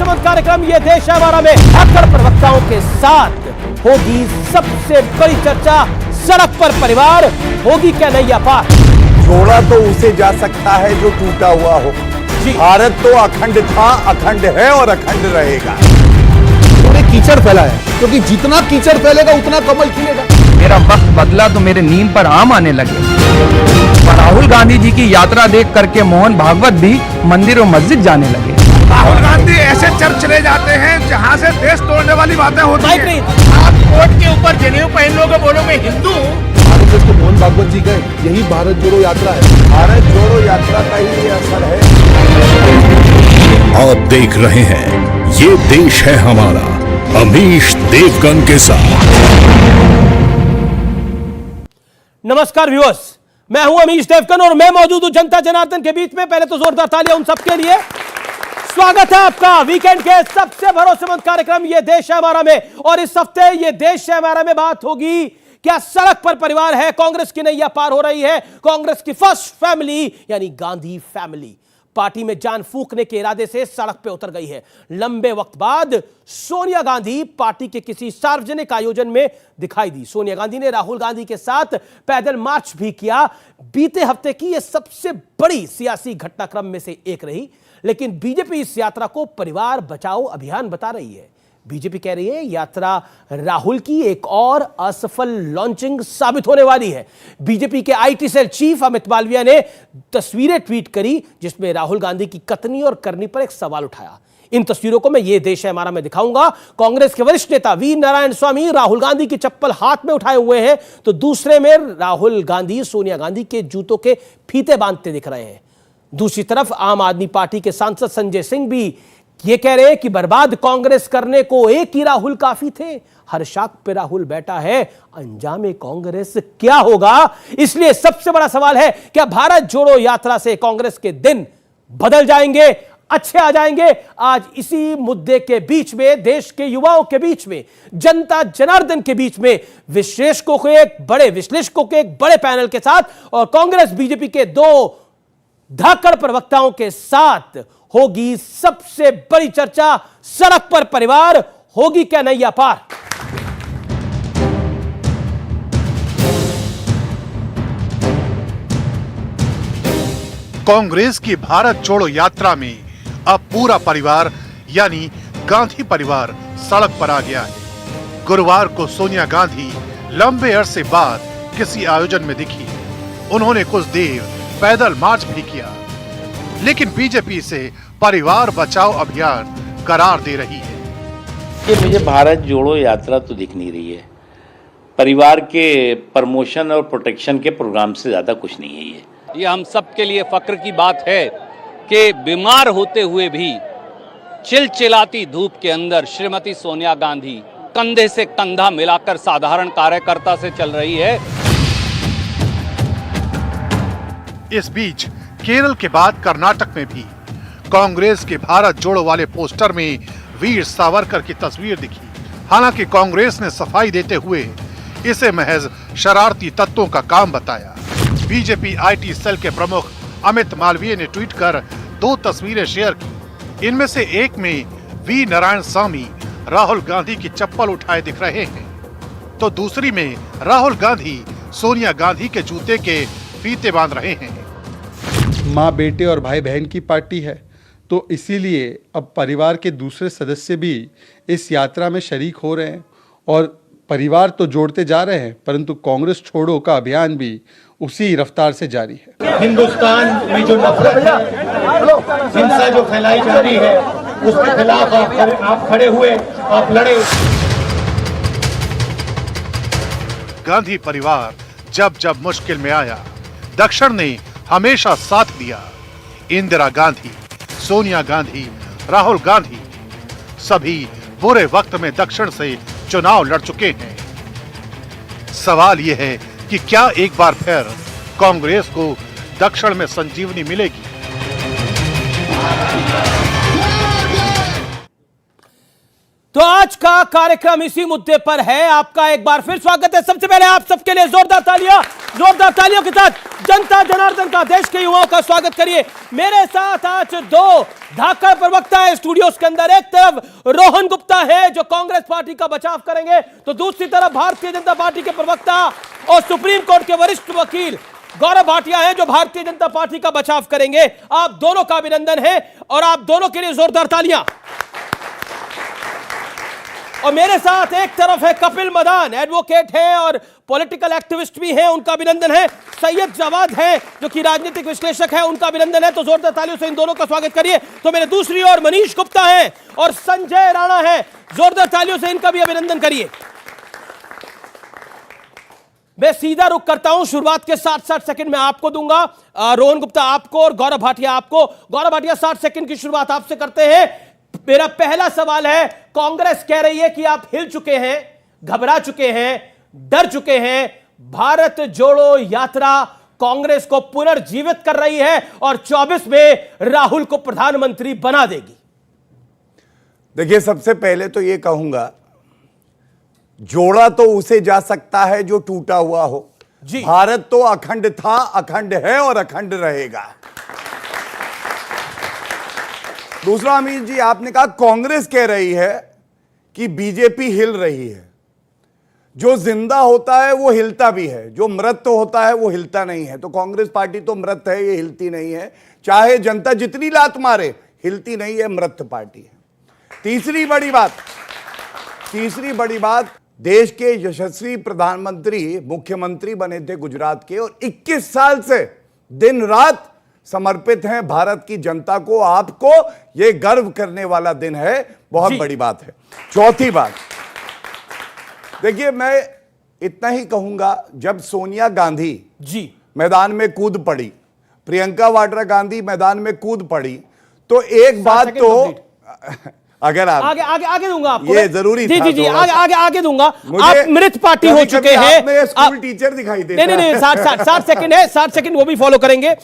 भरोसेमंद कार्यक्रम ये देश है हमारा में धाकड़ प्रवक्ताओं के साथ होगी सबसे बड़ी चर्चा। सड़क पर परिवार, होगी क्या नैया पार? जोड़ा तो उसे जा सकता है जो टूटा हुआ हो। भारत तो अखंड था, अखंड है और अखंड रहेगा। उन्होंने कीचड़ फैलाया, क्योंकि जितना कीचड़ फैलेगा उतना कमल खिलेगा। मेरा वक्त बदला तो मेरे नींद पर आम आने लगे। राहुल गांधी जी की यात्रा देख करके मोहन भागवत भी मंदिर और मस्जिद जाने लगे। राहुल गांधी ऐसे चर्च चले जाते हैं जहां से देश तोड़ने वाली बातें होती हैं। आप कोर्ट के ऊपर जनेऊ पहन लोगे, बोलोगे हिंदू। भारत तो मोहन भागवत जी गए, यही भारत जोड़ो यात्रा है। भारत जोड़ो यात्रा का ही ये असर है। आप देख रहे हैं ये देश है हमारा, अमीश देवगन के साथ। नमस्कार व्यूअर्स, मैं हूं अमीश देवगन और मैं मौजूद हूं जनता जनार्दन के बीच में। पहले तो जोरदार तालियां उन सबके लिए। स्वागत है आपका वीकेंड के सबसे भरोसेमंद कार्यक्रम ये देश है हमारा में। और इस हफ्ते ये देश है हमारा में बात होगी क्या सड़क पर परिवार है, कांग्रेस की नैया पार हो रही है। कांग्रेस की फर्स्ट फैमिली यानी गांधी फैमिली पार्टी में जान फूंकने के इरादे से सड़क पे उतर गई है। लंबे वक्त बाद सोनिया गांधी पार्टी के किसी सार्वजनिक आयोजन में दिखाई दी। सोनिया गांधी ने राहुल गांधी के साथ पैदल मार्च भी किया। बीते हफ्ते की यह सबसे बड़ी सियासी घटनाक्रम में से एक रही। लेकिन बीजेपी इस यात्रा को परिवार बचाओ अभियान बता रही है। बीजेपी कह रही है यात्रा राहुल की एक और असफल लॉन्चिंग साबित होने वाली है। बीजेपी के IT cell chief Amit Malviya ने तस्वीरें ट्वीट करी जिसमें राहुल गांधी की कथनी और करनी पर एक सवाल उठाया। इन तस्वीरों को मैं ये देश है हमारा में दिखाऊंगा। कांग्रेस के वरिष्ठ नेता वी नारायण स्वामी राहुल गांधी की चप्पल हाथ में उठाए हुए हैं, तो दूसरे में राहुल गांधी सोनिया गांधी के जूतों के फीते बांधते दिख रहे हैं। दूसरी तरफ आम आदमी पार्टी के सांसद संजय सिंह भी ये कह रहे हैं कि बर्बाद कांग्रेस करने को एक ही राहुल काफी थे। हर शाख पे राहुल बैठा है, अंजामे कांग्रेस क्या होगा? इसलिए सबसे बड़ा सवाल है क्या भारत जोड़ो यात्रा से कांग्रेस के दिन बदल जाएंगे, अच्छे आ जाएंगे? आज इसी मुद्दे के बीच में, देश के युवाओं के बीच में, जनता जनार्दन के बीच में, विश्लेषकों के एक बड़े पैनल के साथ और कांग्रेस बीजेपी के दो धाकड़ प्रवक्ताओं के साथ होगी सबसे बड़ी चर्चा। सड़क पर परिवार, होगी क्या नैया पार? कांग्रेस की भारत जोड़ो यात्रा में अब पूरा परिवार यानी गांधी परिवार सड़क पर आ गया है। गुरुवार को सोनिया गांधी लंबे अरसे बाद किसी आयोजन में दिखी। उन्होंने कुछ देर पैदल मार्च भी किया, लेकिन बीजेपी इसे परिवार बचाओ अभियान करार दे रही है। कि मुझे भारत जोड़ो यात्रा तो दिख नहीं रही है। परिवार के प्रमोशन और प्रोटेक्शन के प्रोग्राम से ज्यादा कुछ नहीं है ये हम सब के लिए फक्र की बात है कि बीमार होते हुए भी चिलचिलाती धूप के अंदर श्रीमती सोनिया गांधी कंधे से कंधा मिलाकर साधारण कार्यकर्ता से चल रही है। इस बीच केरल के बाद कर्नाटक में भी कांग्रेस के भारत जोड़ो वाले पोस्टर में वीर सावरकर की तस्वीर दिखी। हालांकि कांग्रेस ने सफाई देते हुए इसे महज शरारती तत्वों का काम बताया। बीजेपी आईटी सेल के प्रमुख अमित मालवीय ने ट्वीट कर दो तस्वीरें शेयर की। इनमें से एक में वी नारायण स्वामी राहुल गांधी की चप्पल उठाए दिख रहे हैं, तो दूसरी में राहुल गांधी सोनिया गांधी के जूते के फीते बांध रहे हैं। माँ बेटे और भाई बहन की पार्टी है, तो इसीलिए अब परिवार के दूसरे सदस्य भी इस यात्रा में शरीक हो रहे हैं और परिवार तो जोड़ते जा रहे हैं, परंतु कांग्रेस छोड़ो का अभियान भी उसी रफ्तार से जारी है। हिंदुस्तान में जो नफरत है, हिंसा जो फैलाई जा रही है, उसके खिलाफ आप खड़े हुए, आप लड़े। गांधी परिवार जब जब मुश्किल में आया, दक्षिण ने हमेशा साथ दिया। इंदिरा गांधी, सोनिया गांधी, राहुल गांधी सभी बुरे वक्त में दक्षिण से चुनाव लड़ चुके हैं। सवाल यह है कि क्या एक बार फिर कांग्रेस को दक्षिण में संजीवनी मिलेगी? तो आज का कार्यक्रम इसी मुद्दे पर है। आपका एक बार फिर स्वागत है। सबसे पहले आप सबके लिए जोरदार तालियों के साथ जनता जनार्दन का, देश के युवाओं का स्वागत करिए। मेरे साथ आज दो धाकड़ प्रवक्ता है स्टूडियोज के अंदर। एक तरफ रोहन गुप्ता है जो कांग्रेस पार्टी का बचाव करेंगे, तो दूसरी तरफ भारतीय जनता पार्टी के प्रवक्ता और सुप्रीम कोर्ट के वरिष्ठ वकील गौरव भाटिया है जो भारतीय जनता पार्टी का बचाव करेंगे। आप दोनों का अभिनंदन है और आप दोनों के लिए जोरदार तालियां। और मेरे साथ एक तरफ है कपिल मदान, एडवोकेट हैं और पॉलिटिकल एक्टिविस्ट भी हैं, उनका अभिनंदन है। सैयद जवाद हैं जो कि राजनीतिक विश्लेषक हैं, उनका अभिनंदन है। तो जोरदार तालियों से इन दोनों का स्वागत करिए। तो मेरे दूसरी ओर मनीष गुप्ता हैं और संजय राणा है, जोरदार तालियों से इनका भी अभिनंदन करिए। मैं सीधा रुख करता हूं, शुरुआत के 60 सेकंड में आपको दूंगा, रोहन गुप्ता आपको और गौरव भाटिया आपको। गौरव भाटिया 60 सेकंड की शुरुआत आपसे करते हैं। मेरा पहला सवाल है, कांग्रेस कह रही है कि आप हिल चुके हैं, घबरा चुके हैं, डर चुके हैं। भारत जोड़ो यात्रा कांग्रेस को पुनर्जीवित कर रही है और 24 में राहुल को प्रधानमंत्री बना देगी। देखिए, सबसे पहले तो ये कहूंगा, जोड़ा तो उसे जा सकता है जो टूटा हुआ हो जी। भारत तो अखंड था, अखंड है और अखंड रहेगा। दूसरा, अमीर जी, आपने कहा कांग्रेस कह रही है कि बीजेपी हिल रही है। जो जिंदा होता है वो हिलता भी है, जो मृत होता है वो हिलता नहीं है। तो कांग्रेस पार्टी तो मृत है, ये हिलती नहीं है। चाहे जनता जितनी लात मारे, हिलती नहीं है, मृत पार्टी है। तीसरी बड़ी बात, देश के यशस्वी प्रधानमंत्री मुख्यमंत्री बने थे गुजरात के और 21 साल से दिन रात समर्पित हैं भारत की जनता को। आपको यह गर्व करने वाला दिन है, बहुत बड़ी बात है। चौथी बात, देखिए, मैं इतना ही कहूंगा, जब सोनिया गांधी जी मैदान में कूद पड़ी, प्रियंका वाड्रा गांधी मैदान में कूद पड़ी, तो एक बात तो अगर आप आगे दूंगा आपको, ये जरूरी जी था, जी जी आगे दूंगा। मुझे आप मृत पार्टी हो चुके हैं, स्कूल टीचर दिखाई देता है। नहीं 60 सेकंड है, 60 सेकंड वो भी फॉलो करेंगे।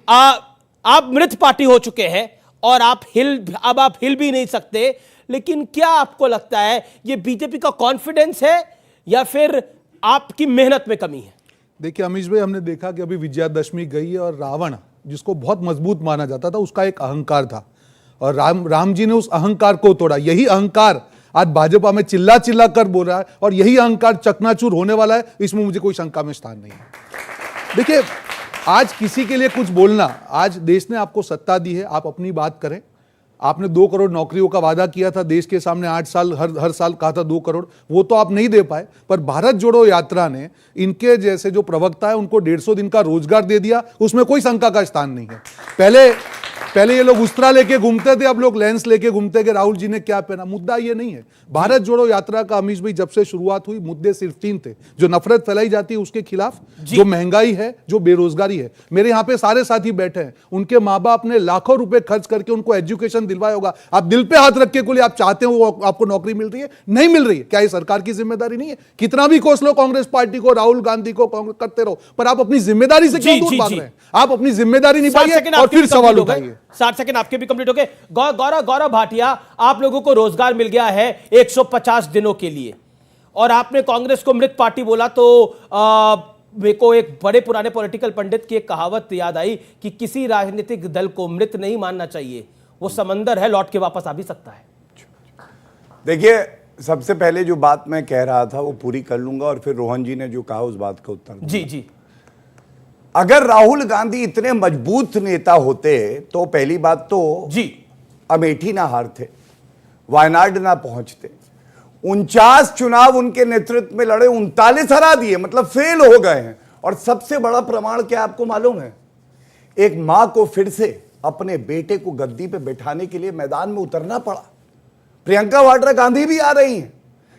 आप मृत पार्टी हो चुके हैं और आप हिल भी नहीं सकते। लेकिन क्या आपको लगता है ये बीजेपी का कॉन्फिडेंस है या फिर आपकी मेहनत में कमी है? देखिए अमीश भाई, हमने देखा कि अभी विजयादशमी गई है और रावण, जिसको बहुत मजबूत माना जाता था, उसका एक अहंकार था और राम जी ने उस अहंकार को तोड़ा। यही अहंकार आज भाजपा में चिल्ला कर बोल रहा है और यही अहंकार चकनाचूर होने वाला है। इसमें मुझे कोई शंका में स्थान नहीं है। देखिए, आज किसी के लिए कुछ बोलना, आज देश ने आपको सत्ता दी है, आप अपनी बात करें। आपने 2 करोड़ नौकरियों का वादा किया था देश के सामने, 8 साल हर साल कहा था 2 करोड़, वो तो आप नहीं दे पाए। पर भारत जोड़ो यात्रा ने इनके जैसे जो प्रवक्ता है उनको 150 दिन का रोजगार दे दिया, उसमें कोई शंका का स्थान नहीं है। पहले ये लोग उस्त्रा लेके घूमते थे, अब लोग लेंस लेके घूमते कि राहुल जी ने क्या पहना। मुद्दा ये नहीं है। भारत जोड़ो यात्रा का अमीश भाई जब से शुरुआत हुई, मुद्दे सिर्फ 3 थे। जो नफरत फैलाई जाती है उसके खिलाफ, जो महंगाई है, जो बेरोजगारी है। मेरे यहाँ पे सारे साथी बैठे हैं, उनके माँ बाप ने लाखों रुपए खर्च करके उनको एजुकेशन दिलवाया होगा। आप दिल पे हाथ रख के बोले आप चाहते हो वो आपको नौकरी मिल रही है, नहीं मिल रही है, क्या ये सरकार की जिम्मेदारी नहीं है? कितना भी कोस लो कांग्रेस पार्टी को, राहुल गांधी को कांग्रेस करते रहो, पर आप अपनी जिम्मेदारी से क्यों दूर भाग रहे हैं? आप अपनी जिम्मेदारी निभाइए और फिर सवाल उठाइए। 60 सेकंड आपके भी कंप्लीट हो गए। गौरव भाटिया, आप लोगों को रोजगार मिल गया है 150 दिनों के लिए और आपने कांग्रेस को मृत पार्टी बोला, तो मेरे को एक बड़े पुराने पॉलिटिकल पंडित की एक कहावत याद आई कि किसी राजनीतिक दल को मृत नहीं मानना चाहिए, वो समंदर है, लौट के वापस आ भी सकता है। देखिए, सबसे पहले जो बात मैं कह रहा था वो पूरी कर लूंगा और फिर रोहन जी ने जो कहा उस बात का उत्तर दूंगा। जी। अगर राहुल गांधी इतने मजबूत नेता होते तो पहली बात तो जी अमेठी ना हारते, वायनाड ना पहुंचते। 49 चुनाव उनके नेतृत्व में लड़े, 39 हरा दिए, मतलब फेल हो गए हैं। और सबसे बड़ा प्रमाण क्या आपको मालूम है? एक मां को फिर से अपने बेटे को गद्दी पे बैठाने के लिए मैदान में उतरना पड़ा। प्रियंका वाड्रा गांधी भी आ रही हैं।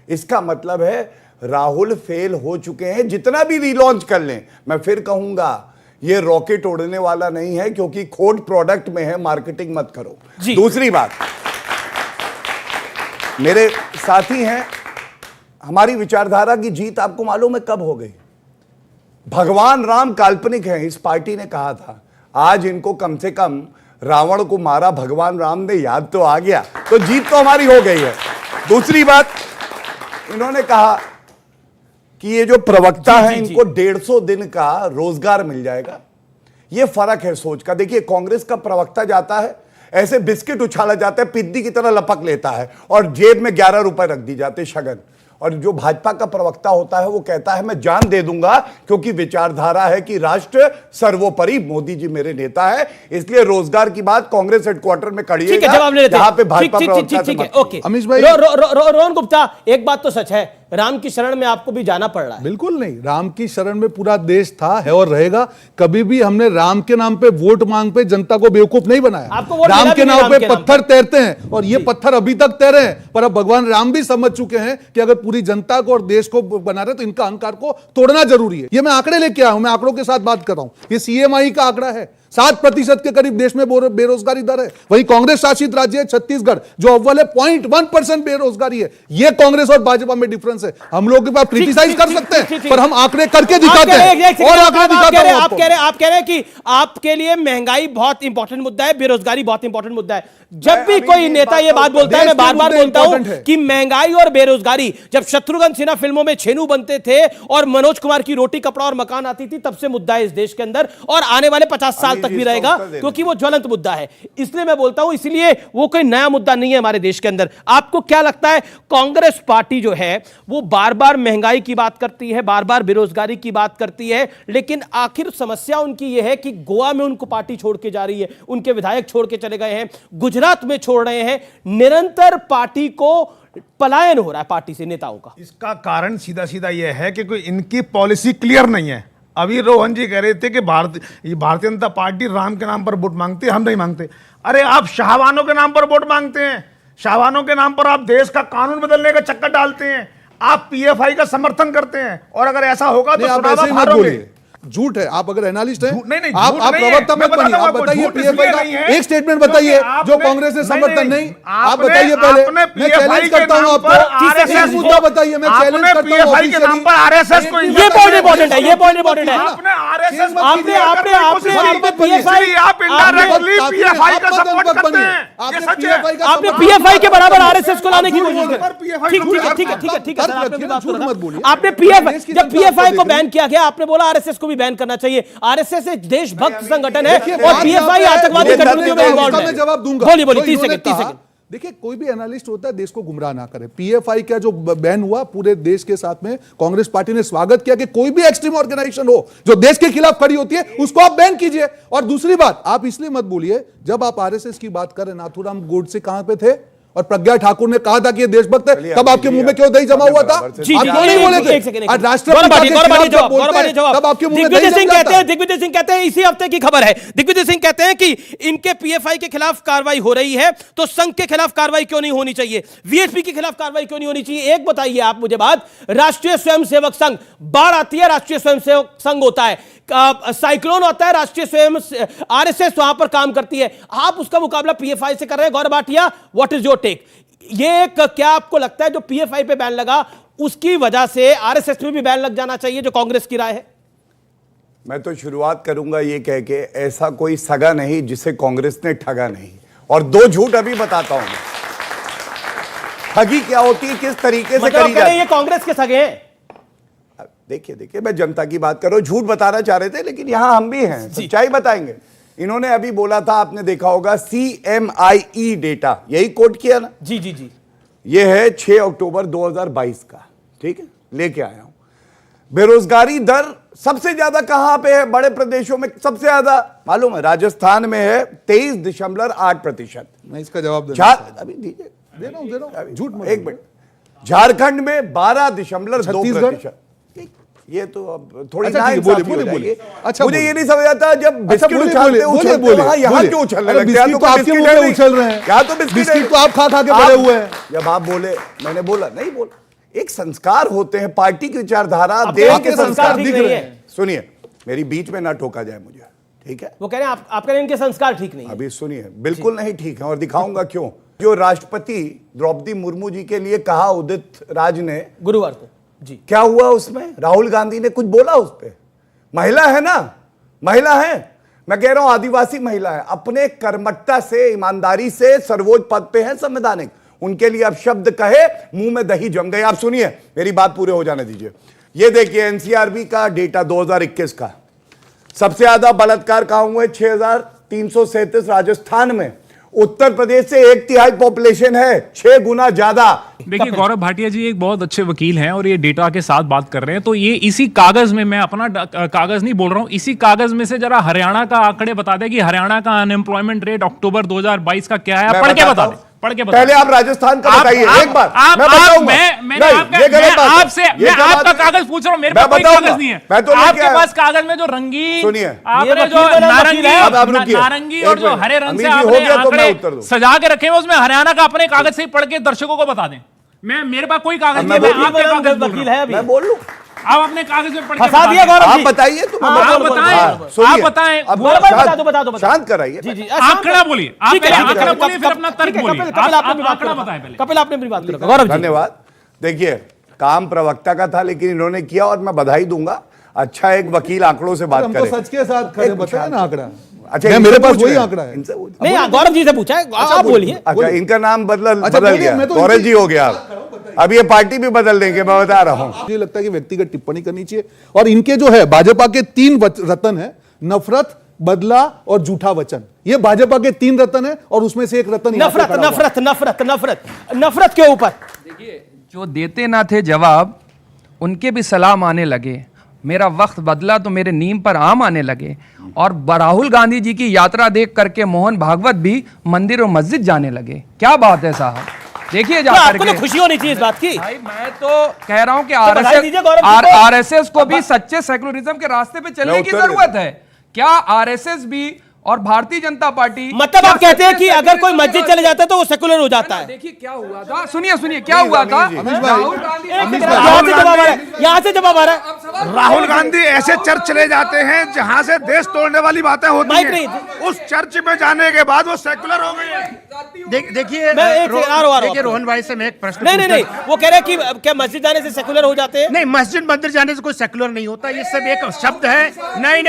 इसका मतलब है राहुल फेल हो चुके हैं। जितना भी रीलॉन्च कर लें, मैं फिर कहूंगा ये रॉकेट उड़ने वाला नहीं है, क्योंकि खोट प्रोडक्ट में है, मार्केटिंग मत करो। दूसरी बात, मेरे साथी हैं, हमारी विचारधारा की जीत आपको मालूम है कब हो गई? भगवान राम काल्पनिक है, इस पार्टी ने कहा था। आज इनको कम से कम रावण को मारा भगवान राम ने याद तो आ गया, तो जीत तो हमारी हो गई है। दूसरी बात, इन्होंने कहा कि ये जो प्रवक्ता है इनको 150 दिन का रोजगार मिल जाएगा। ये फर्क है सोच का। देखिए, कांग्रेस का प्रवक्ता जाता है, ऐसे बिस्किट उछाला जाता है, पिद्दी की तरह लपक लेता है और जेब में 11 रुपए रख दी जाते शगन। और जो भाजपा का प्रवक्ता होता है वो कहता है मैं जान दे दूंगा, क्योंकि विचारधारा है कि राष्ट्र सर्वोपरि, मोदी जी मेरे नेता है, इसलिए रोजगार की बात कांग्रेस हेडक्वार्टर में करिएगा, जहां पे भाजपा प्रवक्ता से मत। ओके अमीश भाई, रोहन गुप्ता, एक बात तो सच है, राम की शरण में आपको भी जाना पड़ रहा है। बिल्कुल नहीं, राम की शरण में पूरा देश था, है और रहेगा। कभी भी हमने राम के नाम पे वोट मांग पे जनता को बेवकूफ नहीं बनाया। आपको वोट राम मिला के भी नहीं नाम राम पे के पत्थर तैरते हैं और ये पत्थर अभी तक तैरे हैं, पर अब भगवान राम भी समझ चुके हैं कि अगर पूरी जनता को और देश को बना रहे तो इनका अहंकार को तोड़ना जरूरी है। ये मैं आंकड़े लेके आया हूं, मैं आंकड़ों के साथ बात कर रहा हूं। ये सीएमआई का आंकड़ा है, 7% के करीब देश में बेरोजगारी दर है। वही कांग्रेस शासित राज्य है छत्तीसगढ़, जो अव्वल है, 0.1% बेरोजगारी है। ये कांग्रेस और भाजपा में डिफरेंस है। हम लोग के पास क्रिटिसाइज कर सकते हैं, पर हम आंकड़े करके दिखाते हैं। और आंकड़े दिखाते हैं। आप कह रहे हैं कि आपके लिए महंगाई बहुत इंपॉर्टेंट मुद्दा है, बेरोजगारी बहुत इंपॉर्टेंट मुद्दा है। जब भी कोई नेता ये बात बोलता है, मैं बार बार बोलता हूं कि महंगाई और बेरोजगारी, जब शत्रुघ्न सिन्हा फिल्मों में छेनू बनते थे और मनोज कुमार की रोटी कपड़ा और मकान आती थी, तब से मुद्दा है इस देश के अंदर, और आने वाले 50 साल तक भी रहेगा, क्योंकि वो ज्वलंत मुद्दा है। इसलिए मैं बोलता हूं, इसलिए वो कोई नया मुद्दा नहीं है हमारे देश के अंदर। आपको क्या लगता है, कांग्रेस पार्टी जो है वो बार बार महंगाई की बात करती है, बार बार बेरोजगारी की बात करती है, लेकिन आखिर समस्या उनकी यह है कि गोवा में उनको पार्टी छोड़ के जा रही है, उनके विधायक छोड़ के चले गए हैं, गुजरात में छोड़ रहे हैं, निरंतर पार्टी को पलायन हो रहा है पार्टी से, नेताओं का। इसका कारण सीधा सीधा यह है कि कोई इनकी पॉलिसी क्लियर नहीं है। अभी रोहन जी कह रहे थे कि भारतीय जनता पार्टी राम के नाम पर वोट मांगती है, हम नहीं मांगते। अरे आप शाहबानों के नाम पर वोट मांगते हैं, शाहबानों के नाम पर आप देश का कानून बदलने का चक्कर डालते हैं, आप पीएफआई का समर्थन करते हैं, और अगर ऐसा होगा तो चुनाव आप हारोगे। झूठ है। आप अगर एनालिस्ट हैं, नहीं, आप प्रवक्ता मत बनिए। आप बताइए पीएफआई का एक स्टेटमेंट बताइए जो कांग्रेस ने समर्थन नहीं। आप बताइए पहले, मैं चैलेंज करता हूं आपको, आरएसएस मुद्दा बताइए। मैं चैलेंज करता हूं पीएफआई के नाम पर आरएसएस को, ये पॉइंट इंपॉर्टेंट है, ये पॉइंट इंपॉर्टेंट है। आपने आरएसएस आपने पीएफआई, आप इनडायरेक्टली पीएफआई का सपोर्ट करते हैं, ये सच है। आपने पीएफआई के बराबर आरएसएस को लाने की कोशिश की। ठीक है, आपने पीएफआई, जब पीएफआई को बैन किया गया, आपने बोला आरएसएस को भी बैन करना चाहिए। आरएसएस एक देशभक्त संगठन है और पीएफआई आतंकवादी गतिविधियों में इन्वॉल्व है। मैं जवाब दूंगा। बोलिए 30 सेकंड। देखिए, कोई भी एनालिस्ट होता है, देश को गुमराह ना करे। पीएफआई का जो बैन हुआ, पूरे देश के साथ में कांग्रेस पार्टी ने स्वागत किया कि कोई भी एक्सट्रीम ऑर्गेनाइजेशन हो जो देश के खिलाफ खड़ी होती है, उसको आप बैन कीजिए। और दूसरी बात, आप इसलिए मत बोलिए, जब आप आरएसएस की बात करें, नाथूराम गोडसे कहां पे थे और प्रज्ञा ठाकुर ने कहा था कि ये देशभक्त है, तब आपके मुंह में क्यों दही जमा हुआ था? आप क्यों नहीं बोले थे? आज राष्ट्रपति दिग्विजय सिंह कहते हैं, इसी हफ्ते की खबर है, दिग्विजय सिंह कहते हैं कि इनके पीएफआई के खिलाफ कार्रवाई हो रही है, तो संघ के खिलाफ कार्रवाई क्यों नहीं होनी चाहिए, वीएचपी के खिलाफ कार्रवाई क्यों नहीं होनी चाहिए? एक बताइए आप मुझे बात, राष्ट्रीय स्वयंसेवक संघ, बाढ़ आती है, राष्ट्रीय स्वयंसेवक संघ होता है, साइक्लोन होता है, राष्ट्रीय स्वयं आरएसएस वहां पर काम करती है, आप उसका मुकाबला पीएफआई से कर रहे हैं। Gaurav Bhatia, what is your take? ये क्या आपको लगता है जो पीएफआई पे बैन लगा, उसकी वजह से आरएसएस में भी बैन लग जाना चाहिए, जो कांग्रेस की राय है? मैं तो शुरुआत करूंगा ये कह के, ऐसा कोई सगा नहीं जिसे कांग्रेस ने ठगा नहीं। और दो झूठ अभी बताता हूं मैं, ठगी क्या होती है, किस तरीके से करी जाती है। ये कांग्रेस के सगे हैं। देखिए, मैं जनता की बात कर रहा हूं, झूठ बताना चाह रहे थे, लेकिन यहां हम भी हैं, सच्चाई बताएंगे। इन्होंने अभी बोला था, आपने देखा होगा, CMIE डेटा, यही कोट किया ना? जी। ये है 6 अक्टूबर 2022 का, ठीक है, लेके आया हूं। बेरोजगारी दर सबसे ज्यादा कहां पे है? बड़े प्रदेशों में सबसे ज्यादा मालूम है, राजस्थान में है 23.8%। मैं इसका जवाब अभी दीजिए, दे रहा हूं, झूठ मत। एक मिनट। झारखंड में 12.2%। ये तो अब थोड़ी बोलिए। अच्छा, मुझे ये नहीं समझ आता, जब बिस्किट उछलते यहाँ क्यों उछलने लगते हैं? तो आपके मुंह में उछल रहे हैं, क्या तो बिस्किट तो आप खा के बड़े हुए हैं। जब आप बोले, मैंने बोला नहीं बोला, एक संस्कार होते हैं, पार्टी की विचारधारा, देश के संस्कार दिख रहे हैं। सुनिए, मेरी बीच में ना टोका जाए मुझे, ठीक है? वो कह रहे हैं आप कह रहे हैं इनके संस्कार ठीक नहीं है। अभी सुनिए, बिल्कुल नहीं ठीक है, और दिखाऊंगा क्यों। जो राष्ट्रपति द्रौपदी मुर्मू जी के लिए कहा उदित राज ने गुरुवार को, जी, क्या हुआ उसमें? राहुल गांधी ने कुछ बोला उस पर? महिला है ना, महिला है, मैं कह रहा हूं आदिवासी महिला है, अपने कर्मठता से, ईमानदारी से सर्वोच्च पद पे है संवैधानिक, उनके लिए अब शब्द कहे मुंह में दही जम गए। आप सुनिए, मेरी बात पूरे हो जाने दीजिए। ये देखिए एनसीआरबी का डेटा 2021 का, सबसे ज्यादा बलात्कार कहां हुए? 6337 राजस्थान में। उत्तर प्रदेश से 1/3 पॉपुलेशन है, 6 गुना ज्यादा। देखिए गौरव भाटिया जी एक बहुत अच्छे वकील हैं और ये डेटा के साथ बात कर रहे हैं, तो ये इसी कागज में, मैं अपना कागज नहीं बोल रहा हूँ, इसी कागज में से जरा हरियाणा का आंकड़े बता दें कि हरियाणा का अनएम्प्लॉयमेंट रेट अक्टूबर 2022 का क्या है। पढ़ के बता दें, पढ़ के बता। पहले आप राजस्थान का बताइए एक बार। मैं आपका कागज पूछ रहा हूँ, मेरे पास कोई कागज नहीं है। आपके पास कागज में जो रंगीन, सुनिए, आपने जो नारंगी और जो हरे रंग से आपने आंकड़े सजा के रखे हैं, उसमें हरियाणा का अपने कागज से पढ़ के दर्शकों को बता दें। मेरे पास कोई कागज नहीं है, आपके कागज वकील है। मैं बोल लूं, आप अपने कागज में पढ़ के फंसा दिया गौरव आप जी। बताइए तो आप बताएं, बता दो शांत कराइए। जी जी आंकड़ा बोलिए, आप पहले आंकड़ा बोलिए फिर अपना तर्क बोलिए। कपिल आपने आंकड़ा बताएं पहले। कपिल आपने अपनी बात करो। गौरव जी धन्यवाद। देखिए काम प्रवक्ता का था लेकिन इन्होंने किया और मैं बधाई दूंगा। अच्छा एक वकील आंकड़ों से बात हम तो करे। सच के साथ खड़े बताया ना आंकड़ा। अच्छा मेरे इनसे पास पूछ वही रहे हैं। आंकड़ा है। इनसे नहीं, गौरव जी से पूछा है, आप बोलिए। अच्छा इनका नाम बदल बोलिए, गया, मैं तो गौरव जी हो गया। अब ये पार्टी भी बदल देंगे, मैं बता रहा हूँ। मुझे लगता है कि व्यक्तिगत टिप्पणी करनी चाहिए। और इनके जो है भाजपा के 3 रतन है, नफरत, बदला और झूठा वचन। ये भाजपा के 3 रतन है और उसमें से एक रतन नफरत नफरत नफरत नफरत नफरत के ऊपर। देखिए जो देते ना थे जवाब उनके भी सलाम आने लगे। मेरा वक्त बदला तो मेरे नीम पर आम आने लगे। और राहुल गांधी जी की यात्रा देख करके मोहन भागवत भी मंदिर और मस्जिद जाने लगे। क्या बात है साहब, देखिए जा आपको करके। तो खुशी होनी चाहिए इस बात की। भाई मैं तो कह रहा हूं कि बधाई दीजिए गौरव जी को। आरएसएस को भी सच्चे सेकुलरिज्म के रास्ते पे चलने की जरूरत है। क्या आरएसएस भी और भारतीय जनता पार्टी, मतलब आप कहते हैं कि अगर कोई मस्जिद चले जाता है तो वो सेकुलर हो जाता है। देखिए क्या हुआ था, सुनिए क्या हुआ था। राहुल गांधी यहाँ से जवाब आ रहा है। राहुल गांधी ऐसे चर्च चले जाते हैं जहां से देश तोड़ने वाली बातें होती हैं। उस चर्च में जाने के बाद वो सेकुलर हो गए हैं। देखिए रोहन भाई से मैं एक प्रश्न नहीं, वो कह रहे हैं कि क्या मस्जिद जाने से सेकुलर हो जाते हैं? नहीं, मस्जिद मंदिर जाने से कोई सेकुलर नहीं होता, ये सब एक शब्द है। नहीं,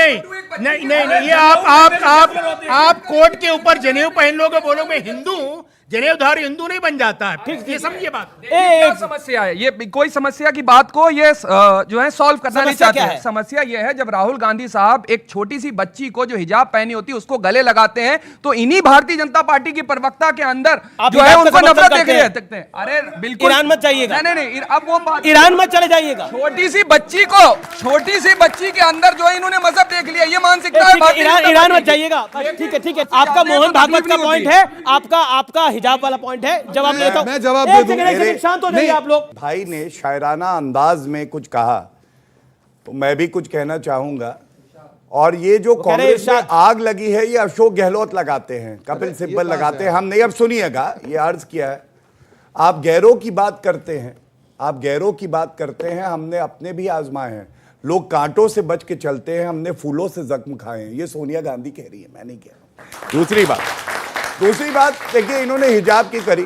ये आप कोर्ट के ऊपर जनेऊ पहन लोगे, बोलोगे हिंदू हूं, जनेऊधारी हिंदू नहीं बन जाता है। ये समझिए बात। एक समस्या है, ये कोई समस्या की बात को ये जो है सॉल्व करना नहीं चाहते हैं। समस्या ये है जब राहुल गांधी साहब एक छोटी सी बच्ची को जो हिजाब पहनी होती है उसको गले लगाते हैं तो इन्हीं भारतीय जनता पार्टी की प्रवक्ता के अंदर जो है उनको नफरत देखते हैं। अरे बिल्कुल ईरान मत जाइएगा। नहीं, अब वो बात, ईरान मत चले जाइएगा। छोटी सी बच्ची के अंदर जो है इन्होंने मजहब देख लिया, ये मानसिकता है। ईरान मत जाइएगा। ठीक है। आपका मोहन भागवत का पॉइंट है, आपका हिजाब वाला पॉइंट है। जवाब लेता हूं। मैं जवाब दे दूं। शांत हो जाइए आप लोग। भाई ने शायराना अंदाज में कुछ कहा तो मैं भी कुछ कहना चाहूंगा। और ये जो कांग्रेस में आग लगी है ये अशोक गहलोत लगाते हैं, कपिल सिब्बल लगाते हैं, हम नहीं। अब सुनिएगा, ये अर्ज किया है, आप गैरों की बात करते हैं, हमने अपने भी आजमाए हैं। लोग कांटों से बच के चलते हैं, हमने फूलों से जख्म खाए हैं। ये सोनिया गांधी कह रही है, मैं नहीं कह रहा। दूसरी बात देखिए, इन्होंने हिजाब की करी,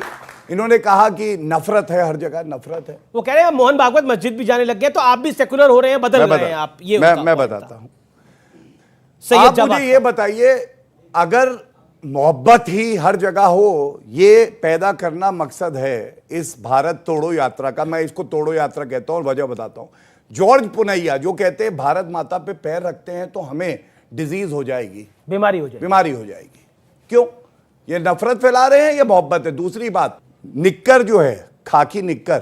इन्होंने कहा कि नफरत है, हर जगह नफरत है। वो कह रहे हैं मोहन भागवत मस्जिद भी जाने लग गए तो आप भी सेकुलर हो रहे हैं, बदल रहे हैं आप। ये मैं बताता हूं। आप मुझे ये बताइए, अगर मोहब्बत ही हर जगह हो, ये पैदा करना मकसद है इस भारत तोड़ो यात्रा का, मैं इसको तोड़ो यात्रा कहता हूं और वजह बताता हूं। जॉर्ज पुनैया जो कहते हैं भारत माता पे पैर रखते हैं तो हमें डिजीज हो जाएगी, बीमारी हो जाएगी। क्यों? ये नफरत फैला रहे हैं, ये मोहब्बत है। दूसरी बात, निक्कर जो है, खाकी निक्कर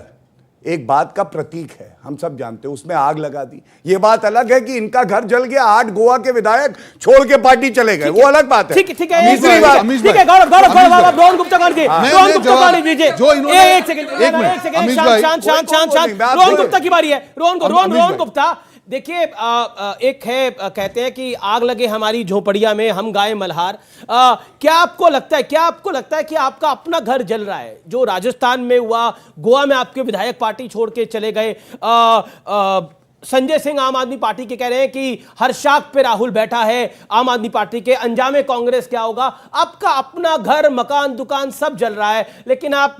एक बात का प्रतीक है, हम सब जानते हैं। उसमें आग लगा दी, ये बात अलग है कि इनका घर जल गया, 8 गोवा के विधायक छोड़ के पार्टी चले गए, वो अलग बात है। ठीक है। गौरव रोहन गुप्ता कौन की रोहन गुप्ता की बारी है। रोहन गुप्ता, देखिए एक है, कहते हैं कि आग लगे हमारी झोपड़िया में, हम गाए मल्हार। क्या आपको लगता है कि आपका अपना घर जल रहा है? जो राजस्थान में हुआ, गोवा में आपके विधायक पार्टी छोड़ के चले गए, संजय सिंह आम आदमी पार्टी के कह रहे हैं कि हर शाख पे राहुल बैठा है आम आदमी पार्टी के, अंजामे कांग्रेस क्या होगा? आपका अपना घर, मकान, दुकान सब जल रहा है, लेकिन आप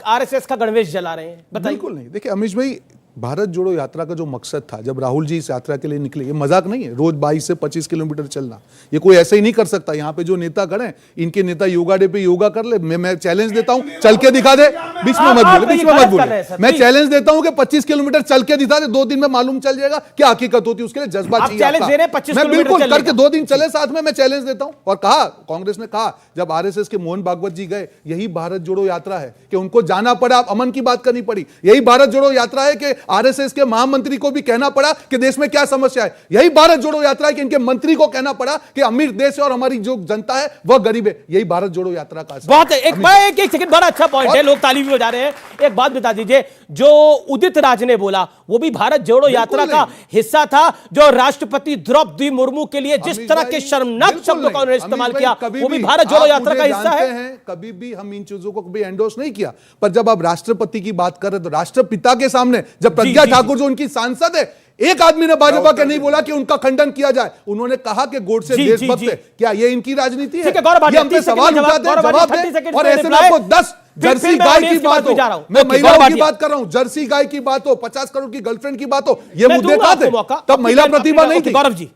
आरएसएस का गणवेश जला रहे हैं। बताइए। बिल्कुल नहीं। देखिए अमीश भाई, भारत जोड़ो यात्रा का जो मकसद था, जब राहुल जी इस यात्रा के लिए निकले, ये मजाक नहीं है, रोज 22 से 25 किलोमीटर चलना, ये कोई ऐसे ही नहीं कर सकता। यहाँ पे जो नेता खड़े हैं, इनके नेता योगा डे पे योगा कर ले, मैं चैलेंज देता हूं, चल के दिखा दे, बीच में मत बोले, बीच में मत बोले, मैं चैलेंज देता हूं कि 25 किलोमीटर चल के दिखा दे, 2 दिन में मालूम चल जाएगा क्या हकीकत होती है, उसके लिए जज्बा चाहिए। मैं बिल्कुल करके 2 दिन चले साथ में, मैं चैलेंज देता हूं। और कहा, कांग्रेस ने कहा जब आरएसएस के मोहन भागवत जी गए, यही भारत जोड़ो यात्रा है कि उनको जाना पड़ा, अमन की बात करनी पड़ी, यही भारत जोड़ो यात्रा है कि आरएसएस के महामंत्री को भी कहना पड़ा कि देश में क्या समस्या है, यही भारत जोड़ो यात्रा है कि इनके मंत्री को कहना पड़ा कि अमीर देश है और हमारी जो जनता है वह गरीब है, यही भारत जोड़ो यात्रा का बहुत एक सेकंड, बड़ा अच्छा पॉइंट है, लोग ताली भी बजा रहे हैं। एक बात बता दीजिए, जो उदित राज ने बोला वो भी भारत जोड़ो यात्रा का हिस्सा था, जो राष्ट्रपति द्रौपदी मुर्मू के लिए जिस तरह के शर्मनाक शब्दों का उन्होंने इस्तेमाल किया, वो भी भारत जोड़ो यात्रा का हिस्सा है। कभी भी हम इन चीजों को कभी एंडोर्स नहीं किया, पर जब आप राष्ट्रपति की बात कर रहे तो राष्ट्रपिता के सामने जब प्रज्ञा ठाकुर जो उनकी सांसद है, एक आदमी ने भाजपा के नहीं बोला कि उनका खंडन किया जाए, उन्होंने कहा कि गोडसे देशभक्त है। क्या ये इनकी राजनीति है? ये हम पे सवाल उठाते हैं, जवाब दें। और ऐसे में आपको 10 जर्सी गाय की बात हो, मैं महिलाओं की बात कर रहा हूं, जर्सी गाय की बात हो, 50 करोड़ की गर्लफ्रेंड की बात हो, ये मुद्दे कहां थे? तब महिला प्रतिभा नहीं थी। गौरव जी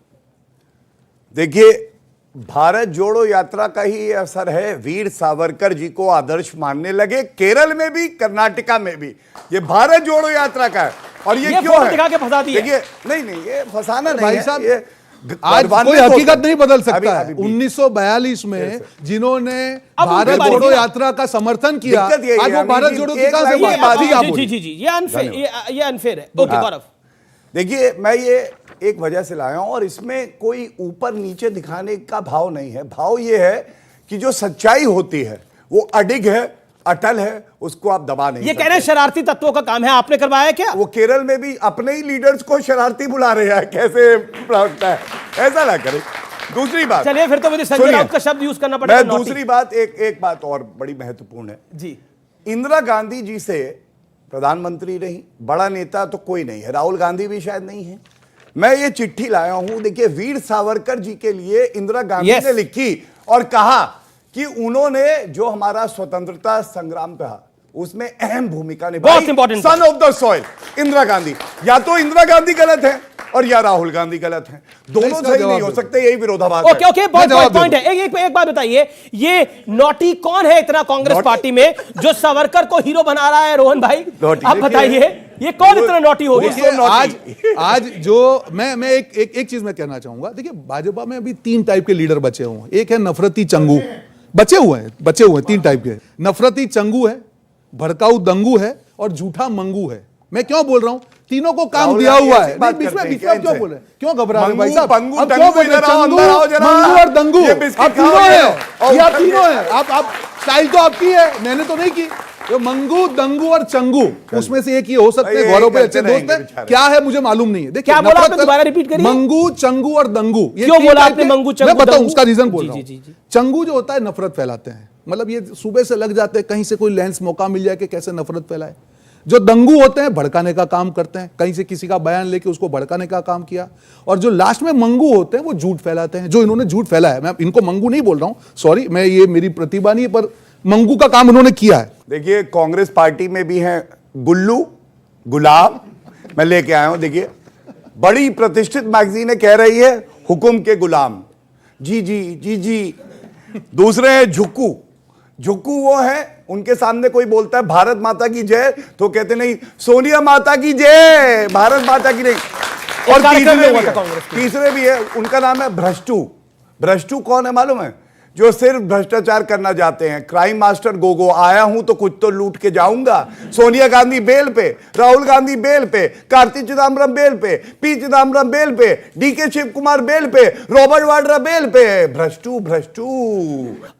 देखिए, भारत जोड़ो यात्रा का ही असर है, वीर सावरकर जी को आदर्श मानने लगे, केरल में भी कर्नाटका में भी ये भारत जोड़ो यात्रा का है। और ये क्यों है? दिखा के फंसा दिया। देखिए, नहीं ये फंसाना नहीं भाई है, साहब, ये आज कोई हकीकत नहीं बदल सकता है। 1942 में जिन्होंने भारत जोड़ो यात्रा का समर्थन किया, आज वो भारत जोड़ो की कहां से बात? जी, ये अनफेयर है। ओके गौरव, देखिए, मैं ये एक वजह से लाया हूं और इसमें कोई ऊपर नीचे दिखाने का भाव नहीं है। भाव ये है कि जो सच्चाई होती है वो अडिग है, अटल है, उसको आप दबा नहीं ये कह रहे हैं शरारती तत्वों का काम है, आपने करवाया क्या? वो केरल में भी अपने ही लीडर्स को शरारती बुला रहे हैं, कैसे लगता है? ऐसा ना करें। दूसरी बात, चलिए फिर तो मुझे संजय राउत का शब्द यूज करना पड़ेगा। दूसरी बात, एक बात और बड़ी महत्वपूर्ण है जी। इंदिरा गांधी जी से प्रधानमंत्री रही, बड़ा नेता तो कोई नहीं है, राहुल गांधी भी शायद नहीं है। मैं ये चिट्ठी लाया हूं, देखिए, वीर सावरकर जी के लिए इंदिरा गांधी ने लिखी और कहा कि उन्होंने जो हमारा स्वतंत्रता संग्राम था उसमें अहम भूमिका निभाई। Son of the soil Indira Gandhi. या तो इंदिरा गांधी गलत है और या राहुल गांधी गलत है, दोनों सही नहीं हो सकते, यही विरोधाभास है। ओके, पॉइंट है। एक बात बताइए, ये नोटी कौन है इतना कांग्रेस पार्टी में जो सावरकर को हीरो बना रहा है? रोहन भाई आप बताइए, ये कौन इतना नोटी हो गया? आज जो मैं एक चीज मैं कहना चाहूंगा, देखिए, भाजपा में अभी 3 टाइप के लीडर बचे हुए हैं। एक है नफरती चंगू, बचे हुए हैं 3 टाइप के। नफरती चंगू है, भड़काऊ दंगू है और झूठा मंगू है। मैं क्यों बोल रहा हूं? तीनों को काम दिया हुआ है। बीच में क्यों बोल रहे हैं? क्यों घबरा रहे हैं भाई साहब? अब क्यों बोल रहे हैं? चंगू, मंगू और दंगू, आप तीनों हैं, ये आप तीनों हैं। आप स्टाइल तो आपकी है, मैंने तो नहीं की। तो मंगू, दंगू और चंगू, उसमें से एक ही हो सकते हैं। गौरव भाई अच्छे दोस्त हैं, क्या है मुझे मालूम नहीं है। देखिए, क्या बोला आपने? दोबारा रिपीट करिए। मंगू, चंगू और दंगू। क्यों बोला आपने मंगू, चंगू? मैं बताऊं उसका रीजन बोल रहा हूं। चंगू जो होता है नफरत फैलाते हैं, मतलब ये सुबह से लग जाते हैं, कहीं से कोई लेंस मौका मिल जाए कि कैसे नफरत फैलाए। जो दंगू होते हैं भड़काने का काम करते हैं, कहीं से किसी का बयान लेके उसको भड़काने का काम किया। और जो लास्ट में मंगू होते हैं वो झूठ फैलाते हैं, जो इन्होंने झूठ फैलाया है। मैं इनको मंगू नहीं बोल रहा हूं, सॉरी, मैं ये मेरी प्रतिभा नहीं है, पर मंगू का काम उन्होंने किया है। देखिए, कांग्रेस पार्टी में भी हैं गुल्लू, गुलाब, मैं लेके आया हूं। देखिए, बड़ी प्रतिष्ठित मैगजीन कह रही है हुकुम के गुलाम, जी जी जी जी। दूसरे हैं झुक्कू। झुक्कू वो है, उनके सामने कोई बोलता है भारत माता की जय तो कहते नहीं सोनिया माता की जय, भारत माता की नहीं। और तीसरे भी है, उनका नाम है भ्रष्टू। भ्रष्टू कौन है मालूम है? जो सिर्फ भ्रष्टाचार करना चाहते हैं। क्राइम मास्टर गोगो, आया हूं तो कुछ तो लूट के जाऊंगा। सोनिया गांधी बेल पे, राहुल गांधी बेल पे, कार्ति चिदम्बरम बेल पे, पी चिदम्बरम बेल पे, डीके शिव कुमार बेल पे, रॉबर्ट वाड्रा बेल पे। भ्रष्टू भ्रष्टू।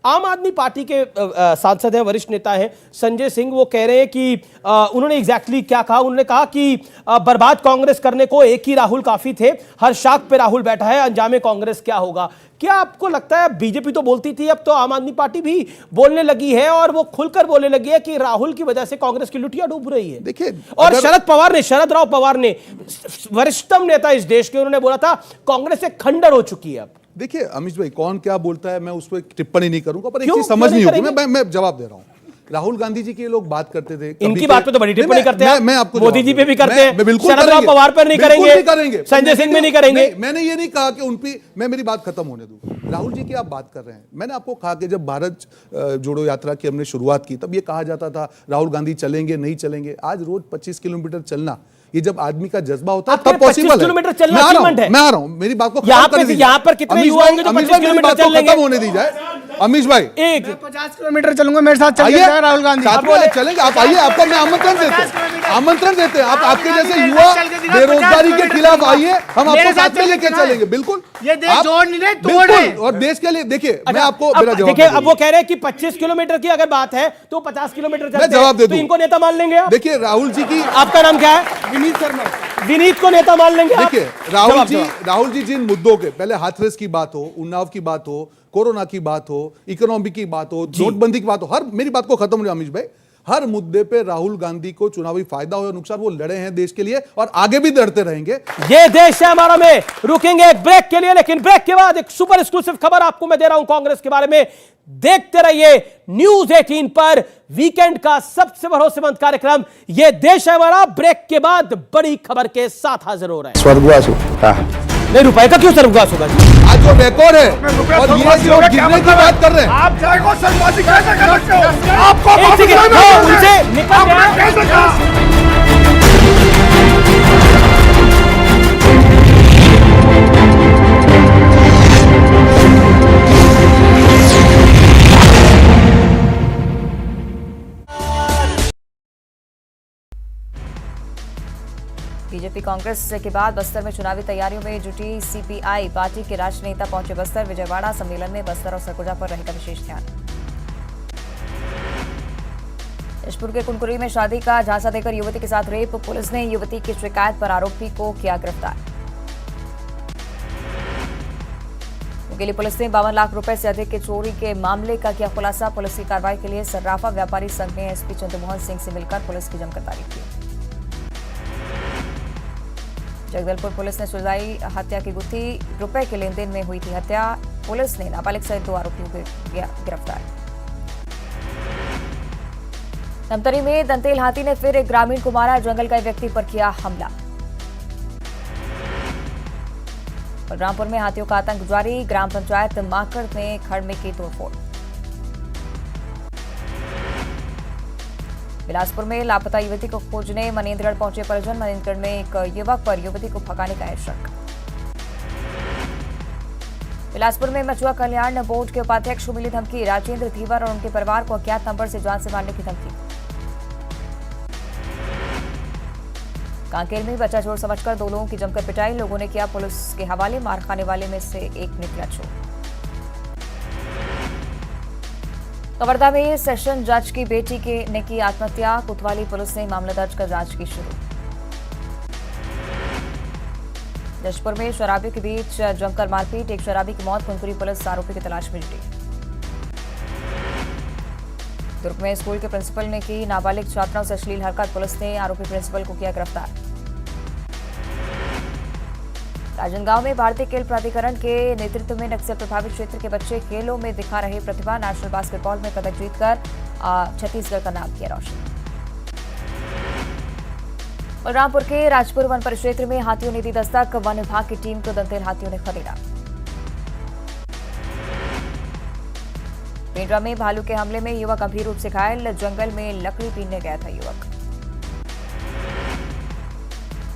आम आदमी पार्टी के सांसद हैं, वरिष्ठ नेता हैं संजय सिंह, वो कह रहे हैं कि उन्होंने एग्जैक्टली क्या कहा? उन्होंने कहा कि बर्बाद कांग्रेस करने को एक ही राहुल काफी थे, हर शाख पे राहुल बैठा है, अंजामे कांग्रेस क्या होगा? क्या आपको लगता है, बीजेपी तो बोलती थी, अब तो आम आदमी पार्टी भी बोलने लगी है और वो खुलकर बोलने लगी है कि राहुल की वजह से कांग्रेस की लुटिया डूब रही है? देखिए, और शरद राव पवार ने, वरिष्ठतम नेता इस देश के, उन्होंने बोला था कांग्रेस एक खंडर हो चुकी है। अब देखिए अमीश भाई, कौन क्या बोलता है मैं उस पर टिप्पणी नहीं करूंगा, पर एक चीज समझ नहीं होगी, मैं जवाब दे रहा हूं। राहुल गांधी जी की ये लोग बात करते थे, इनकी बात पे तो बड़ी टिप्पणी करते हैं, मैं आपको मोदी जी पे भी करते हैं, बिल्कुल शरद पवार पर नहीं करेंगे, संजय सिंह में नहीं करेंगे। मैंने ये नहीं कहा कि उन पे, मैं मेरी बात खत्म होने दूं। राहुल जी की आप बात कर रहे हैं, मैंने आपको कहा कि जब भारत जोड़ो यात्रा की हमने शुरुआत की तब ये कहा जाता था राहुल गांधी चलेंगे नहीं चलेंगे। आज रोज 25 किलोमीटर चलना, ये जब आदमी का जज्बा होता है तब पॉसिबल है। किलोमीटर चलना अचीवमेंट है। मैं आ रहा हूं, मेरी बात को यहाँ पर कितने युवा होंगे जो 25 किलोमीटर चल लेंगे? खत्म होने दी जाए अमीश भाई। 50 किलोमीटर चलूंगा, मेरे साथ चलिए राहुल गांधी। साथ में चलेंगे, आप आइए, आपको मैं आमंत्रण देते हैं। आप आपके जैसे युवा बेरोजगारी के खिलाफ आइए, हम आपको साथ में लेके चलेंगे। बिल्कुल, ये देश जोड़ नहीं रहे, तोड़ है। और देश के लिए देखिए, मैं आपको मेरा जवाब देखिए, अब वो कह रहे हैं कि 25 किलोमीटर की अगर बात है तो 50 किलोमीटर चलते हैं, जवाब दे तो इनको नेता मान लेंगे आप? देखिए राहुल जी की, आपका नाम क्या है? विनीत शर्मा। विनीत को नेता मान लेंगे आप? देखिए राहुल जी जिन मुद्दों के, पहले हाथरस की बात हो, उन्नाव की बात हो, कोरोना की बात हो, इकोनॉमी की बात हो, नोटबंदी की बात हो, हर, मेरी बात को खत्म नहीं अमीश भाई, हर मुद्दे पे राहुल गांधी को चुनावी फायदा हो या नुकसान, वो लड़े हैं देश के लिए और आगे भी लड़ते रहेंगे। ये देश है हमारा। में रुकेंगे एक ब्रेक के लिए, लेकिन ब्रेक के बाद एक सुपर एक्सक्लूसिव खबर आपको मैं दे रहा हूं कांग्रेस के बारे में। देखते रहिए न्यूज 18 पर वीकेंड का सबसे भरोसेमंद कार्यक्रम ये देश है हमारा। ब्रेक के बाद बड़ी खबर के साथ हाजिर हो रहे हैं। स्वर्गवास नहीं, रुपए का क्यों स्वर्गवास होगा जी? आज जो रिकॉर्ड है और ये जो गिरने की बात कर रहे हैं, आप जय को स्वर्गवासी कैसे कर सकते हो? आपको उनसे निकल गया। बीजेपी कांग्रेस के बाद बस्तर में चुनावी तैयारियों में जुटी सीपीआई पार्टी के राष्ट्रीय नेता पहुंचे बस्तर। विजयवाड़ा सम्मेलन में बस्तर और सरगुजा पर रहेगा विशेष ध्यान। जशपुर के कुनकुरी में शादी का झांसा देकर युवती के साथ रेप, पुलिस ने युवती की शिकायत पर आरोपी को किया गिरफ्तार। मुंगेली पुलिस ने 52 लाख रुपए से अधिक के चोरी के मामले का किया खुलासा। पुलिस की कार्रवाई के लिए सर्राफा व्यापारी संघ ने एसपी चंद्रमोहन सिंह से मिलकर पुलिस की जमकर तारीफ की। जगदलपुर पुलिस ने सुलझाई हत्या की गुत्थी, रुपए के लेन देन में हुई थी हत्या। पुलिस ने नाबालिग सहित 2 आरोपियों को किया गिरफ्तार। धमतरी में दंतेल हाथी ने फिर एक ग्रामीण को मारा, जंगल का एक व्यक्ति पर किया हमला। बलरामपुर में हाथियों का आतंक जारी, ग्राम पंचायत माकड़ में खड़ में की तोड़फोड़। बिलासपुर में लापता युवती को खोजने मनेन्द्रगढ़ पहुंचे परिजन। मनेन्द्रगढ़ में एक युवक पर युवती को भगाने का है शक। बिलासपुर में मछुआ कल्याण बोर्ड के उपाध्यक्ष को मिली धमकी, राजेंद्र धीवर और उनके परिवार को अज्ञात नंबर से जान से मारने की धमकी। कांकेर में बच्चा चोर समझकर 2 लोगों की जमकर पिटाई, लोगों ने किया पुलिस के हवाले। मार खाने वाले में से एक निकला चोर। कवर्धा में सेशन जज की बेटी ने की आत्महत्या, कोतवाली पुलिस ने मामला दर्ज कर जांच की शुरू। जशपुर में शराबियों के बीच जमकर मारपीट, एक शराबी की मौत, कुनकुरी पुलिस आरोपी की तलाश में जुटी। दुर्ग में स्कूल के प्रिंसिपल ने की नाबालिग छात्राओं से अश्लील हरकत, पुलिस ने आरोपी प्रिंसिपल को किया गिरफ्तार। राजनांदगांव में भारतीय खेल प्राधिकरण के नेतृत्व में नक्सल प्रभावित क्षेत्र के बच्चे खेलों में दिखा रहे प्रतिभा, नेशनल बास्केटबॉल में पदक जीतकर छत्तीसगढ़ का नाम किया रोशन। बलरामपुर के राजपुर वन परिक्षेत्र में हाथियों ने दी दस्तक, वन विभाग की टीम को दंतेल हाथियों ने खदेड़ा। पेंड्रा में भालू के हमले में युवक गंभीर रूप से घायल, जंगल में लकड़ी पीटने गया था युवक।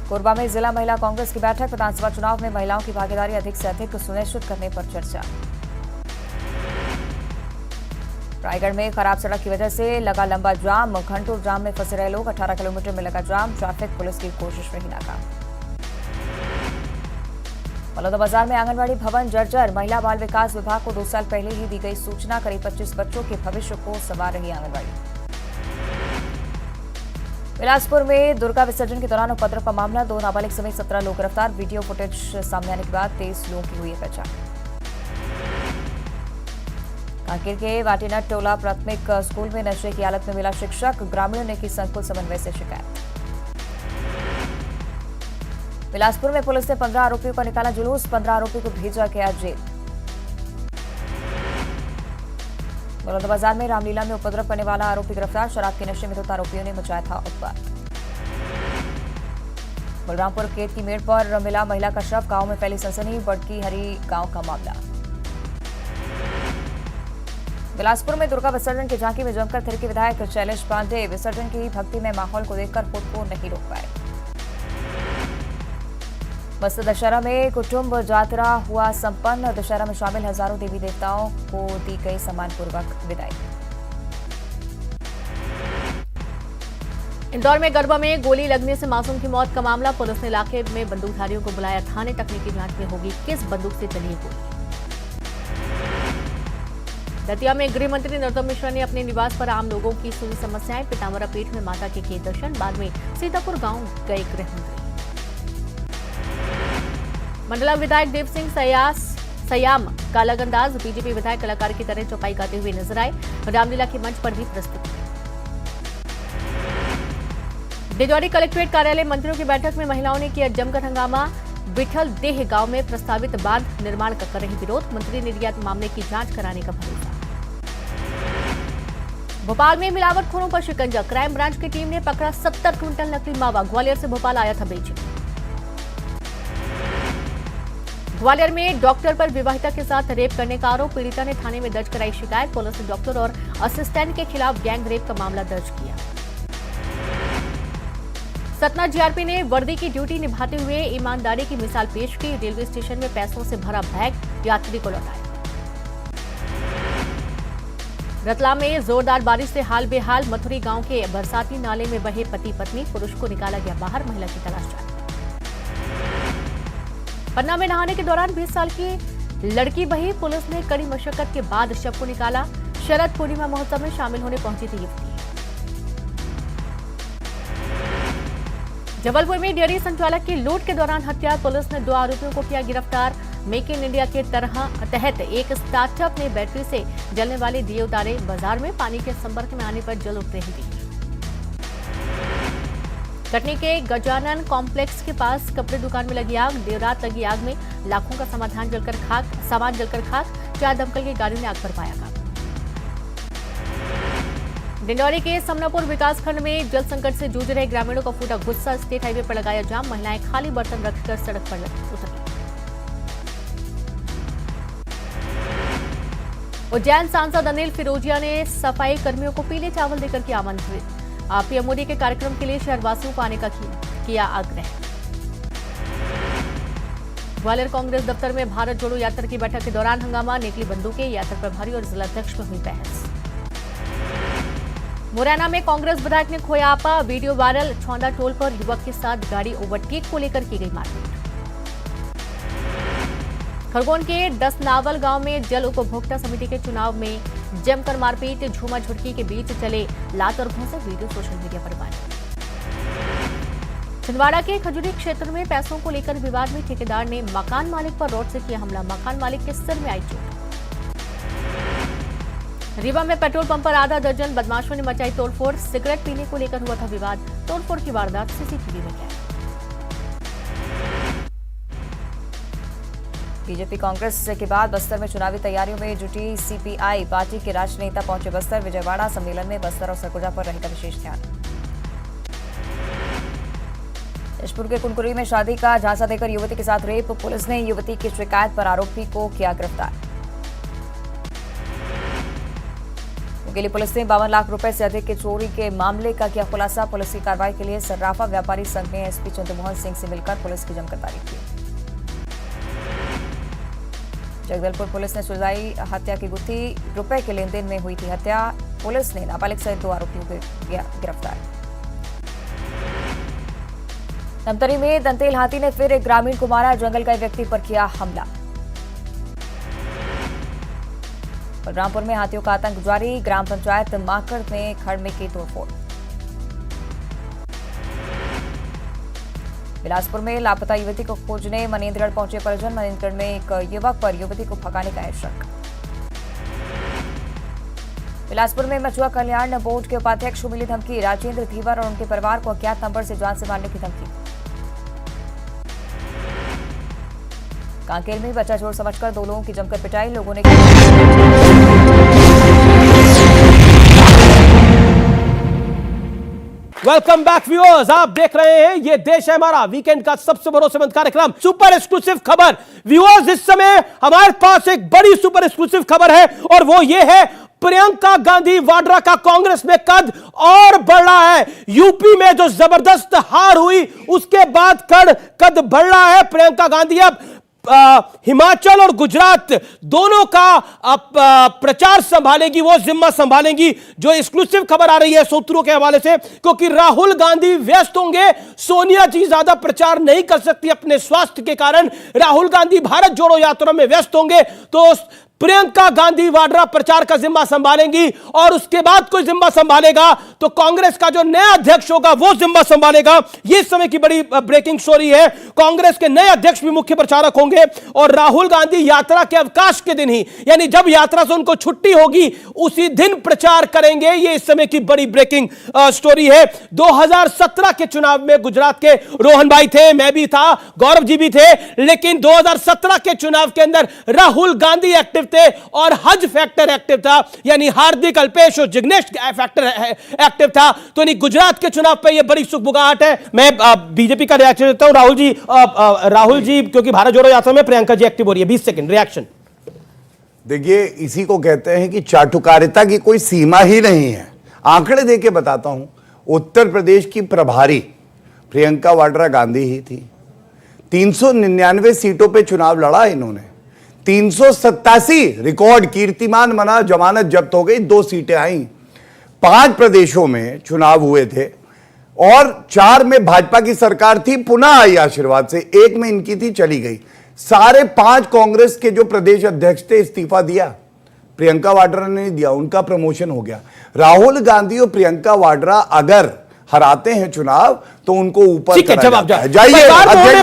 कोरबा में जिला महिला कांग्रेस की बैठक, विधानसभा चुनाव में महिलाओं की भागीदारी अधिक से अधिक सुनिश्चित करने पर चर्चा। रायगढ़ में खराब सड़क की वजह से लगा लंबा जाम, घंटों जाम में फंसे रहे लोग, 18 किलोमीटर में लगा जाम, ट्रैफिक पुलिस की कोशिश रही नाकाम। बलौदाबाजार में आंगनबाड़ी भवन जर्जर, महिला बाल विकास विभाग को 2 साल पहले ही दी गई सूचना, करीब 25 बच्चों के भविष्य को संवार रही आंगनबाड़ी। बिलासपुर में दुर्गा विसर्जन के दौरान उपद्रव का मामला, 2 नाबालिग समेत 17 लोग गिरफ्तार, वीडियो फुटेज सामने आने के बाद 23 लोगों की हुई पहचान। कांकेर के वाटीनट टोला प्राथमिक स्कूल में नशे की हालत में मिला शिक्षक, ग्रामीणों ने की संकुल समन्वय से शिकायत। बिलासपुर में पुलिस ने 15 आरोपियों का निकाला जुलूस, 15 आरोपियों को भेजा गया जेल। बलौदाबाजार में रामलीला में उपद्रव करने वाला आरोपी गिरफ्तार। शराब के नशे में धुत आरोपियों ने मचाया था उत्पात। बलरामपुर खेत की मेड़ पर मिला महिला का शव। गांव में फैली सनसनी। बड़की हरी गांव का मामला। बिलासपुर में दुर्गा विसर्जन की झांकी में जमकर थिरके विधायक शैलेश पांडे। विसर्जन की भक्तिमय माहौल को देखकर खुद को नहीं रोक पाए। बस्तर दशहरा में कुटुंब यात्रा हुआ संपन्न। दशहरा में शामिल हजारों देवी देवताओं को दी गई सम्मानपूर्वक विदाई। इंदौर में गरबा में गोली लगने से मासूम की मौत का मामला। पुलिस ने इलाके में बंदूकधारियों को बुलाया थाने। तकनीकी जांच में होगी किस बंदूक से चली गोली। दतिया में गृह मंत्री नरोत्तम मिश्रा ने अपने निवास पर आम लोगों की सुनी समस्याएं। पिताम्बरा पीठ में माता के किए दर्शन। बाद में सीतापुर गांव गए गृह मंत्री। मंडला विधायक देव सिंह सयाम का लगनदाज। बीजेपी विधायक कलाकार की तरह चौपाई गाते हुए नजर आए। रामलीला के मंच पर भी प्रस्तुत हुए। डिंडौरी कलेक्ट्रेट कार्यालय मंत्रियों की बैठक में महिलाओं ने किया जमकर हंगामा। बिठल देह गांव में प्रस्तावित बांध निर्माण का कर रही विरोध। मंत्री निर्यात मामले की जांच कराने का भरोसा। भोपाल में मिलावटखोरों पर शिकंजा। क्राइम ब्रांच की टीम ने पकड़ा 70 क्विंटल नकली मावा। ग्वालियर से भोपाल आया था बेचने। ग्वालियर में डॉक्टर पर विवाहिता के साथ रेप करने का आरोप। पीड़िता ने थाने में दर्ज कराई शिकायत। पुलिस ने डॉक्टर और असिस्टेंट के खिलाफ गैंग रेप का मामला दर्ज किया। सतना जीआरपी ने वर्दी की ड्यूटी निभाते हुए ईमानदारी की मिसाल पेश की। रेलवे स्टेशन में पैसों से भरा बैग यात्री को लौटाया। रतलाम में जोरदार बारिश से हाल बेहाल। मथुरी गांव के बरसाती नाले में बहे पति पत्नी। पुरुष को निकाला गया बाहर। महिला की तलाश जारी। पन्ना में नहाने के दौरान 20 साल की लड़की बही। पुलिस ने कड़ी मशक्कत के बाद शव को निकाला। शरद पूर्णिमा महोत्सव में शामिल होने पहुंची थी युवती। जबलपुर में डेयरी संचालक की लूट के दौरान हत्या। पुलिस ने 2 आरोपियों को किया गिरफ्तार। मेक इन इंडिया के तहत एक स्टार्टअप ने बैटरी से जलने वाले दिए उतारे। बाजार में पानी के संपर्क में आने पर जल उठ रही थी। कटनी के गजानन कॉम्प्लेक्स के पास कपड़े दुकान में लगी आग। देर रात लगी आग में लाखों का सामान जलकर खाक। 4 दमकल की गाड़ियों ने आग पर पाया काबू। डिंडौरी के समनापुर विकासखंड में जल संकट से जूझ रहे ग्रामीणों का फूटा गुस्सा। स्टेट हाईवे पर लगाया जाम। महिलाएं खाली बर्तन रखकर सड़क पर उतरी। उज्जैन सांसद अनिल फिरोजिया ने सफाई कर्मियों को पीले चावल देकर किया आमंत्रित। पीएम मोदी के कार्यक्रम के लिए शहरवासियों को आने का किया आग्रह। ग्वालियर कांग्रेस दफ्तर में भारत जोड़ो यात्रा की बैठक के दौरान हंगामा। निकली बंदूकें। यात्रा प्रभारी और जिलाध्यक्ष में हुई बहस। मुरैना में कांग्रेस विधायक ने खोया आपा। Video viral. छौंदा टोल पर युवक के साथ गाड़ी ओवरटेक को लेकर की गई मारपीट। खरगोन के 10 नावल गांव में जल उपभोक्ता समिति के चुनाव में जमकर मारपीट। झूमा झुटकी के बीच चले लात और घूंसे। वीडियो सोशल मीडिया पर वायरल। छिंदवाड़ा के खजूरी क्षेत्र में पैसों को लेकर विवाद में ठेकेदार ने मकान मालिक पर रॉड से किया हमला। मकान मालिक के सिर में आई चोट। रीवा में पेट्रोल पंप पर आधा दर्जन बदमाशों ने मचाई तोड़फोड़। सिगरेट पीने को लेकर हुआ था विवाद। तोड़फोड़ की वारदात सीसीटीवी में कैद। बीजेपी कांग्रेस के बाद बस्तर में चुनावी तैयारियों में जुटी सीपीआई। पार्टी के राजनेता पहुंचे बस्तर। विजयवाड़ा सम्मेलन में बस्तर और सरगुजा पर रहेगा विशेष ध्यान। जशपुर के कुनकुरी में शादी का झांसा देकर युवती के साथ रेप। पुलिस ने युवती की शिकायत पर आरोपी को किया गिरफ्तार। मुंगेली पुलिस ने 52 लाख रुपए से अधिक के चोरी के मामले का किया खुलासा। पुलिस की कार्रवाई के लिए सर्राफा व्यापारी संघ ने एसपी चंद्रमोहन सिंह से मिलकर पुलिस की जमकर तारीफ की। जगदलपुर पुलिस ने सुलझाई हत्या की गुत्थी। रुपए के लेन देन में हुई थी हत्या। पुलिस ने नाबालिग सहित 2 आरोपियों को किया गिरफ्तार। धमतरी में दंतेल हाथी ने फिर एक ग्रामीण को मारा। जंगल का एक व्यक्ति पर किया हमला। बलरामपुर में हाथियों का आतंक जारी। ग्राम पंचायत माकड़ में खड़ में की तोड़फोड़। बिलासपुर में लापता युवती को खोजने मनेन्द्रगढ़ पहुंचे परिजन। मनेन्द्रगढ़ में एक युवक पर युवती को भगाने का है शक। बिलासपुर में मछुआ कल्याण बोर्ड के उपाध्यक्ष को मिली धमकी। राजेंद्र धीवर और उनके परिवार को अज्ञात नंबर से जान से मारने की धमकी। कांकेर में बच्चा चोर समझकर 2 लोगों की जमकर पिटाई। लोगों ने वेलकम बैक व्यूअर्स, आप देख रहे हैं ये देश है हमारा, वीकेंड का सबसे भरोसेमंद कार्यक्रम, सुपर एक्सक्लूसिव खबर। व्यूअर्स, इस समय हमारे पास एक बड़ी सुपर एक्सक्लूसिव खबर है और वो ये है, प्रियंका गांधी वाड्रा का कांग्रेस में कद और बढ़ रहा है। यूपी में जो जबरदस्त हार हुई उसके बाद कद बढ़ रहा है। प्रियंका गांधी अब हिमाचल और गुजरात दोनों का प्रचार संभालेगी, वो जिम्मा संभालेंगी। जो एक्सक्लूसिव खबर आ रही है सूत्रों के हवाले से, क्योंकि राहुल गांधी व्यस्त होंगे, सोनिया जी ज्यादा प्रचार नहीं कर सकती अपने स्वास्थ्य के कारण। राहुल गांधी भारत जोड़ो यात्रा में व्यस्त होंगे, तो प्रियंका गांधी वाड्रा प्रचार का जिम्मा संभालेंगी और उसके बाद कोई जिम्मा संभालेगा तो कांग्रेस का जो नया अध्यक्ष होगा वो जिम्मा संभालेगा। ये समय की बड़ी ब्रेकिंग स्टोरी है। कांग्रेस के नए अध्यक्ष भी मुख्य प्रचारक होंगे और राहुल गांधी यात्रा के अवकाश के दिन ही, यानी जब यात्रा से उनको छुट्टी होगी उसी दिन प्रचार करेंगे। ये इस समय की बड़ी ब्रेकिंग स्टोरी है। 2017 के चुनाव में गुजरात के रोहन भाई थे, मैं भी था, गौरव जी भी थे, लेकिन 2017 के चुनाव के अंदर राहुल गांधी एक्टिव थे और हज फैक्टर एक्टिव था, यानी हार्दिक, अल्पेश और जिग्नेश फैक्टर एक्टिव था। तो नहीं, गुजरात के चुनाव पे ये बड़ी सुखबुगाहट है। मैं बीजेपी का रिएक्शन देता हूं। राहुल जी क्योंकि भारत जोड़ो यात्रा में प्रियंका जी एक्टिव हो रही है, 20 सेकंड रिएक्शन। देखिए, इसी को कहते हैं कि चाटुकारिता की कोई सीमा ही नहीं है। आंकड़े देके बताता हूं। उत्तर प्रदेश की प्रभारी प्रियंका वाड्रा गांधी ही थी। 399 सीटों पे चुनाव लड़ा इन्होंने, 387 रिकॉर्ड कीर्तिमान बना, जमानत जब्त हो गई, 2 सीटें आई। 5 प्रदेशों में चुनाव हुए थे और 4 में भाजपा की सरकार थी, पुनः आई आशीर्वाद से, 1 में इनकी थी, चली गई। सारे 5 कांग्रेस के जो प्रदेश अध्यक्ष थे इस्तीफा दिया, प्रियंका वाड्रा ने नहीं दिया, उनका प्रमोशन हो गया। राहुल गांधी और प्रियंका वाड्रा अगर हराते हैं चुनाव तो उनको ऊपर जवाब जाइए।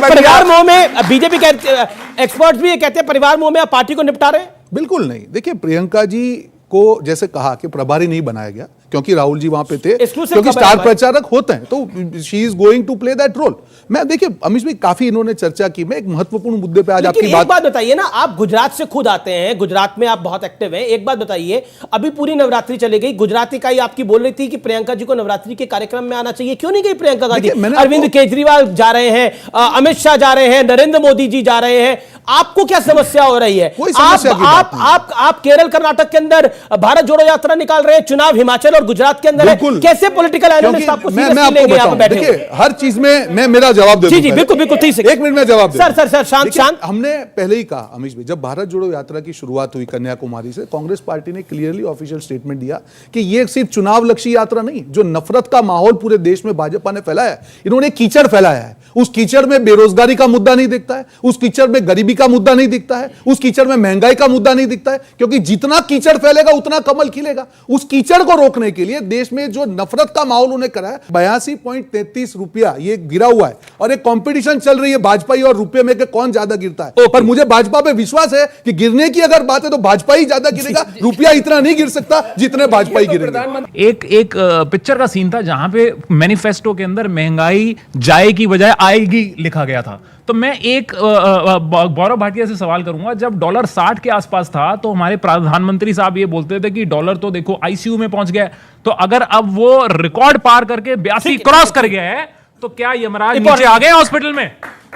परिवार मोह में बीजेपी एक्सपर्ट्स भी ये कहते हैं परिवार मोह में आप पार्टी को निपटा रहे हैं। बिल्कुल नहीं। देखिए, प्रियंका जी को जैसे कहा कि प्रभारी नहीं बनाया गया क्योंकि राहुल जी वहां पे थे, क्योंकि स्टार प्रचारक होते हैं, तो she is going to play that role. मैं देखिए अमीश भाई काफी इन्होंने चर्चा की, मैं एक महत्वपूर्ण मुद्दे पे आज आपकी बात बताइए ना, आप गुजरात से खुद आते हैं, गुजरात में आप बहुत एक्टिव हैं। एक बात बताइए, अभी पूरी नवरात्रि चले गई, गुजरात इकाई आपकी बोल रही थी कि प्रियंका जी को नवरात्रि के कार्यक्रम में आना चाहिए, क्यों नहीं गई प्रियंका गांधी? अरविंद केजरीवाल जा रहे हैं, अमित शाह जा रहे हैं, नरेंद्र मोदी जी जा रहे हैं, आपको क्या समस्या हो रही है? आप केरल कर्नाटक के अंदर भारत जोड़ो यात्रा निकाल रहे हैं, चुनाव हिमाचल और गुजरात के अंदर है, कैसे पॉलिटिकल एनालिस्ट आपको सीरियसली लेंगे? आप बैठे हर चीज में मैं मेरा जवाब दे दूं। जी बिल्कुल बिल्कुल, 1 मिनट में जवाब दे। सर शांत। हमने पहले ही कहा अमीश भाई, जब भारत जोड़ो यात्रा की शुरुआत हुई कन्याकुमारी से, कांग्रेस पार्टी ने क्लियरली ऑफिशियल स्टेटमेंट दिया कि ये सिर्फ चुनाव लक्ष्य यात्रा नहीं, जो नफरत का माहौल पूरे देश में भाजपा ने फैलाया है, इन्होंने कीचड़ फैलाया है। उस कीचड़ में बेरोजगारी का मुद्दा नहीं दिखता है, उस कीचड़ में गरीबी का मुद्दा नहीं दिखता है, उस कीचड़ में महंगाई का मुद्दा नहीं दिखता है, क्योंकि जितना कीचड़ फैलेगा उतना कमल खिलेगा। उस कीचड़ को रोकने के लिए देश में जो नफरत का माहौल उन्हें करा है, 82.33 रुपया ये गिरा हुआ है और एक कंपटीशन चल रही है भाजपा और रुपये में कि कौन ज्यादा गिरता है। पर मुझे भाजपा पे विश्वास है कि गिरने की अगर बात है तो भाजपा ही ज्यादा गिरेगा, रुपया इतना नहीं गिर सकता जितने भाजपा ही गिरेंगे। एक पिक्चर का सीन था जहां पे मैनिफेस्टो के अंदर महंगाई जाए की बजाय आएगी लिखा गया था। तो मैं एक गौरव भाटिया से सवाल करूंगा, जब डॉलर 60 के आसपास था तो हमारे प्रधानमंत्री साहब ये बोलते थे कि डॉलर तो देखो आईसीयू में पहुंच गया, तो अगर अब वो रिकॉर्ड पार करके 82 क्रॉस कर गया है तो क्या यमराज नीचे आ गए हॉस्पिटल में?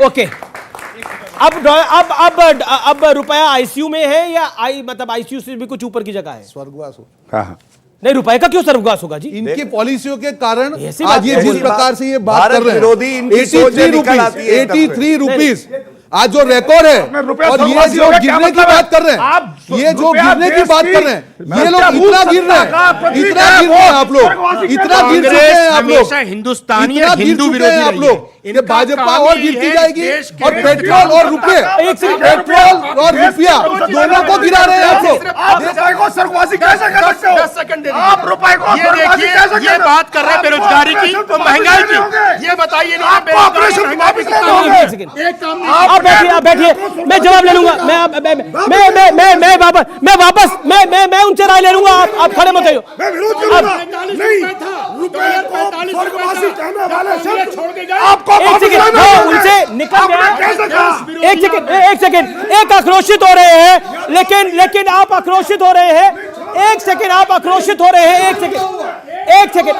ओके, अब रुपया आईसीयू में है या मतलब आईसीयू से भी कुछ ऊपर की जगह है? स्वर्गवास हो। हाँ। नहीं, रुपए का क्यों स्वर्गवास होगा जी? इनकी पॉलिसियों के कारण आज ये जिस प्रकार से ये बात कर रहे हैं, विरोधी 83 रुपीज आज जो रिकॉर्ड है, और ये जो गिरने की बात कर रहे हैं, ये जो गिरने की बात कर रहे हैं, ये लोग इतना गिर रहे हैं, इतना गिर रहे हैं आप लोग, इतना गिर चुके हैं आप लोग, हिंदुस्तानी हिंदू विरोधी आप लोग, ये भाजपा और गिरती जाएगी और पेट्रोल और रुपये, पेट्रोल और रुपया दोनों को गिरा रहे हैं आप लोग। आप रुपए को स्वर्गवासी कैसे कर सकते हो? 10 सेकंड आप रुपए को स्वर्गवासी कैसे कर सकते हो? ये बात कर रहे हैं बेरोजगारी की और महंगाई की, ये बताइए नहीं आप ऑपरेशन महंगाई कितना होगा? एक काम आप बैठिए, मैं जवाब ले लूंगा, मैं उनसे राय ले लूंगा, आप खड़े मत होइए। उनसे निकल गया। एक सेकंड, एक आक्रोशित हो रहे हैं, लेकिन आप आक्रोशित हो रहे हैं, एक सेकंड, आप आक्रोशित हो रहे हैं, एक सेकंड,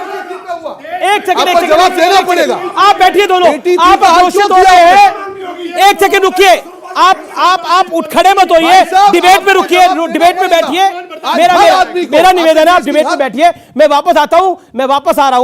एक सेकंड, आपको जवाब देना पड़ेगा। आप बैठिए दोनों, आप दोषी दोनों हैं। एक सेकंड रुकिए, आप उठ खड़े मत होइए, डिबेट में रुकिए, डिबेट में बैठिए। मेरा निवेदन है आप डिबेट में बैठिए। मैं वापस आता हूं, मैं वापस आ रहा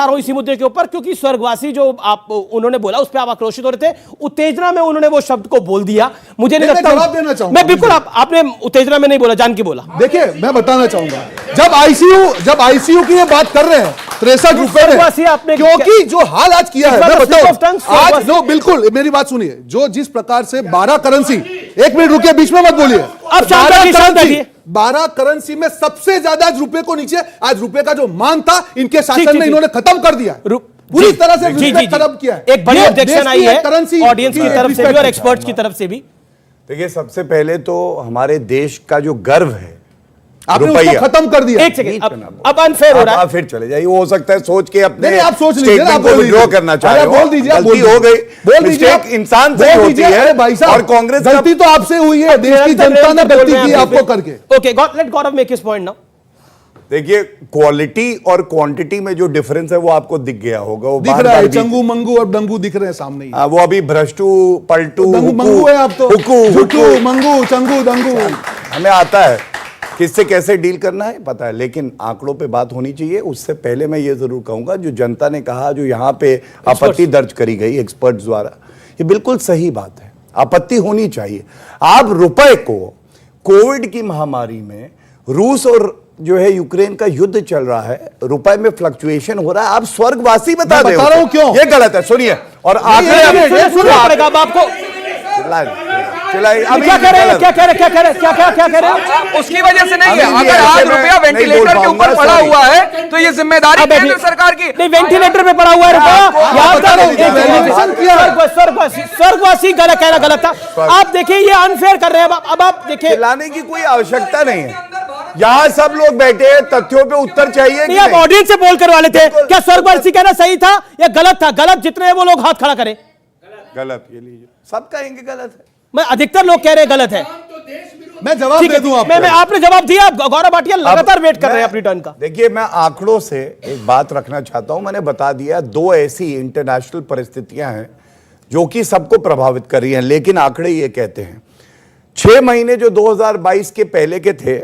हूं इसी मुद्दे के ऊपर, क्योंकि स्वर्गवासी जो आप उन्होंने बोला उस पर आप आक्रोशित हो रहे थे। उत्तेजना में उन्होंने वो शब्द को बोल दिया, मुझे नहीं लगता। जवाब देना चाहूंगा मैं बिल्कुल, आपने उत्तेजना में नहीं बोला, जान के बोला। देखिए मैं बताना चाहूंगा, जब आईसीयू की ये बात कर रहे हैं 63 रुपए में, क्योंकि जो हाल आज किया है, मैं बताऊं आज, नो बिल्कुल मेरी बात सुनिए, जो जिस प्रकार से 12 करेंसी, एक मिनट रुकिए, बीच में मत बोलिए, अब 12 करेंसी में सबसे ज्यादा आज रुपए को नीचे, आज रुपए का जो मान था इनके शासन में इन्होंने खत्म कर दिया, पूरी तरह से खत्म किया है। एक बड़ी ऑब्जेक्शन आई है ऑडियंस की तरफ से भी और एक्सपर्ट्स की तरफ से भी। देखिए सबसे पहले तो हमारे देश का जो गर्व है आपने उसको खत्म कर दिया। एक सेकंड, अब अनफेयर हो रहा है। आप फिर चले जाइए, वो हो सकता है सोच के अपने नहीं, आप सोच लीजिए, स्टेटमेंट को विड्रॉ करना चाह रहे हो, बोल दीजिए, गलती हो गई, बोल दीजिए, इंसान से होती है भाई साहब, और कांग्रेस गलती तो आपसे हुई है, देश की जनता ने गलती की आपको करके। ओके, लेट गौरव मेक हिज पॉइंट नाउ। देखिए क्वालिटी और क्वांटिटी में जो डिफरेंस है वो आपको दिख गया होगा, वो दिख रहा है, चंगू मंगू और डंगू दिख रहे हैं सामने ही। वो अभी भ्रष्टू पलटू मंगू है, आप तो हुकू मंगू चंगू दंगू, हमें आता है किससे कैसे डील करना है पता है, लेकिन आंकड़ों पे बात होनी चाहिए। उससे पहले मैं ये जरूर कहूंगा, जो जनता ने कहा, जो यहाँ पे आपत्ति दर्ज करी गई एक्सपर्ट्स द्वारा, ये बिल्कुल सही बात है, आपत्ति होनी चाहिए। आप रुपए को कोविड की महामारी में, रूस और जो है यूक्रेन का युद्ध चल रहा है, रुपए में फ्लक्चुएशन हो रहा है, आप स्वर्गवासी बता रहे हो, क्यों ये गलत है। सुनिए, और आखिर सुनना पड़ेगा अब आपको। क्या कह रहे हैं? उसकी वजह से नहीं है, अगर आज रुपया वेंटिलेटर के ऊपर पड़ा हुआ है तो ये जिम्मेदारी केंद्र सरकार की नहीं। वेंटिलेटर पे पड़ा हुआ है रुपया, स्वर्गवासी गलत कहना गलत था। आप देखिए ये अनफेयर कर रहे हैं। अब आप देखिए, चिल्लाने की कोई आवश्यकता नहीं है, यहाँ सब लोग बैठे हैं, तथ्यों पे उत्तर चाहिए। नहीं, आप ऑडियंस से बोल कर वाले थे, क्या स्वर्गवासी कहना सही था या गलत था? गलत जितने हैं वो लोग हाथ खड़ा करें। गलत, ये लीजिए, सब कहेंगे गलत है। मैं अधिकतर लोग कह रहे हैं गलत है। मैं जवाब दे दूं आपको। मैं आपने जवाब दिया, गौरव भाटिया लगातार वेट कर रहे हैं अपनी टर्न का। देखिए मैं आंकड़ों से एक बात रखना चाहता हूं, मैंने बता दिया 2 ऐसी इंटरनेशनल परिस्थितियां हैं जो कि सबको प्रभावित कर रही हैं, लेकिन आंकड़े ये कहते हैं 6 महीने जो 2022 के पहले के थे,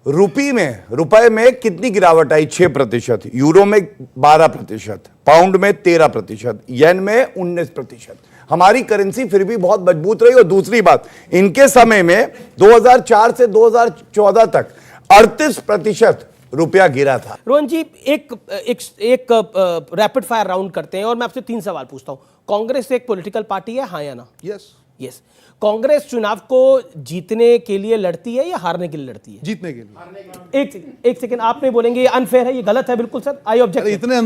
रुपए में कितनी गिरावट आई? 6%, यूरो में 12%, पाउंड में 13%, येन में 19%। हमारी करेंसी फिर भी बहुत मजबूत रही। और दूसरी बात, इनके समय में 2004 से 2014 तक 38% रुपया गिरा था। रोहन जी, एक रैपिड फायर राउंड करते हैं और मैं आपसे 3 सवाल पूछता हूं। कांग्रेस एक पॉलिटिकल पार्टी है, हाँ या ना? यस। कांग्रेस चुनाव को जीतने के लिए लड़ती है या हारने के लिए लड़ती है? जीतने के लिए। एक सेकंड, आप नहीं बोलेंगे ये अनफेयर है, ये गलत है? बिल्कुल सर, आई ऑब्जेक्ट। इतने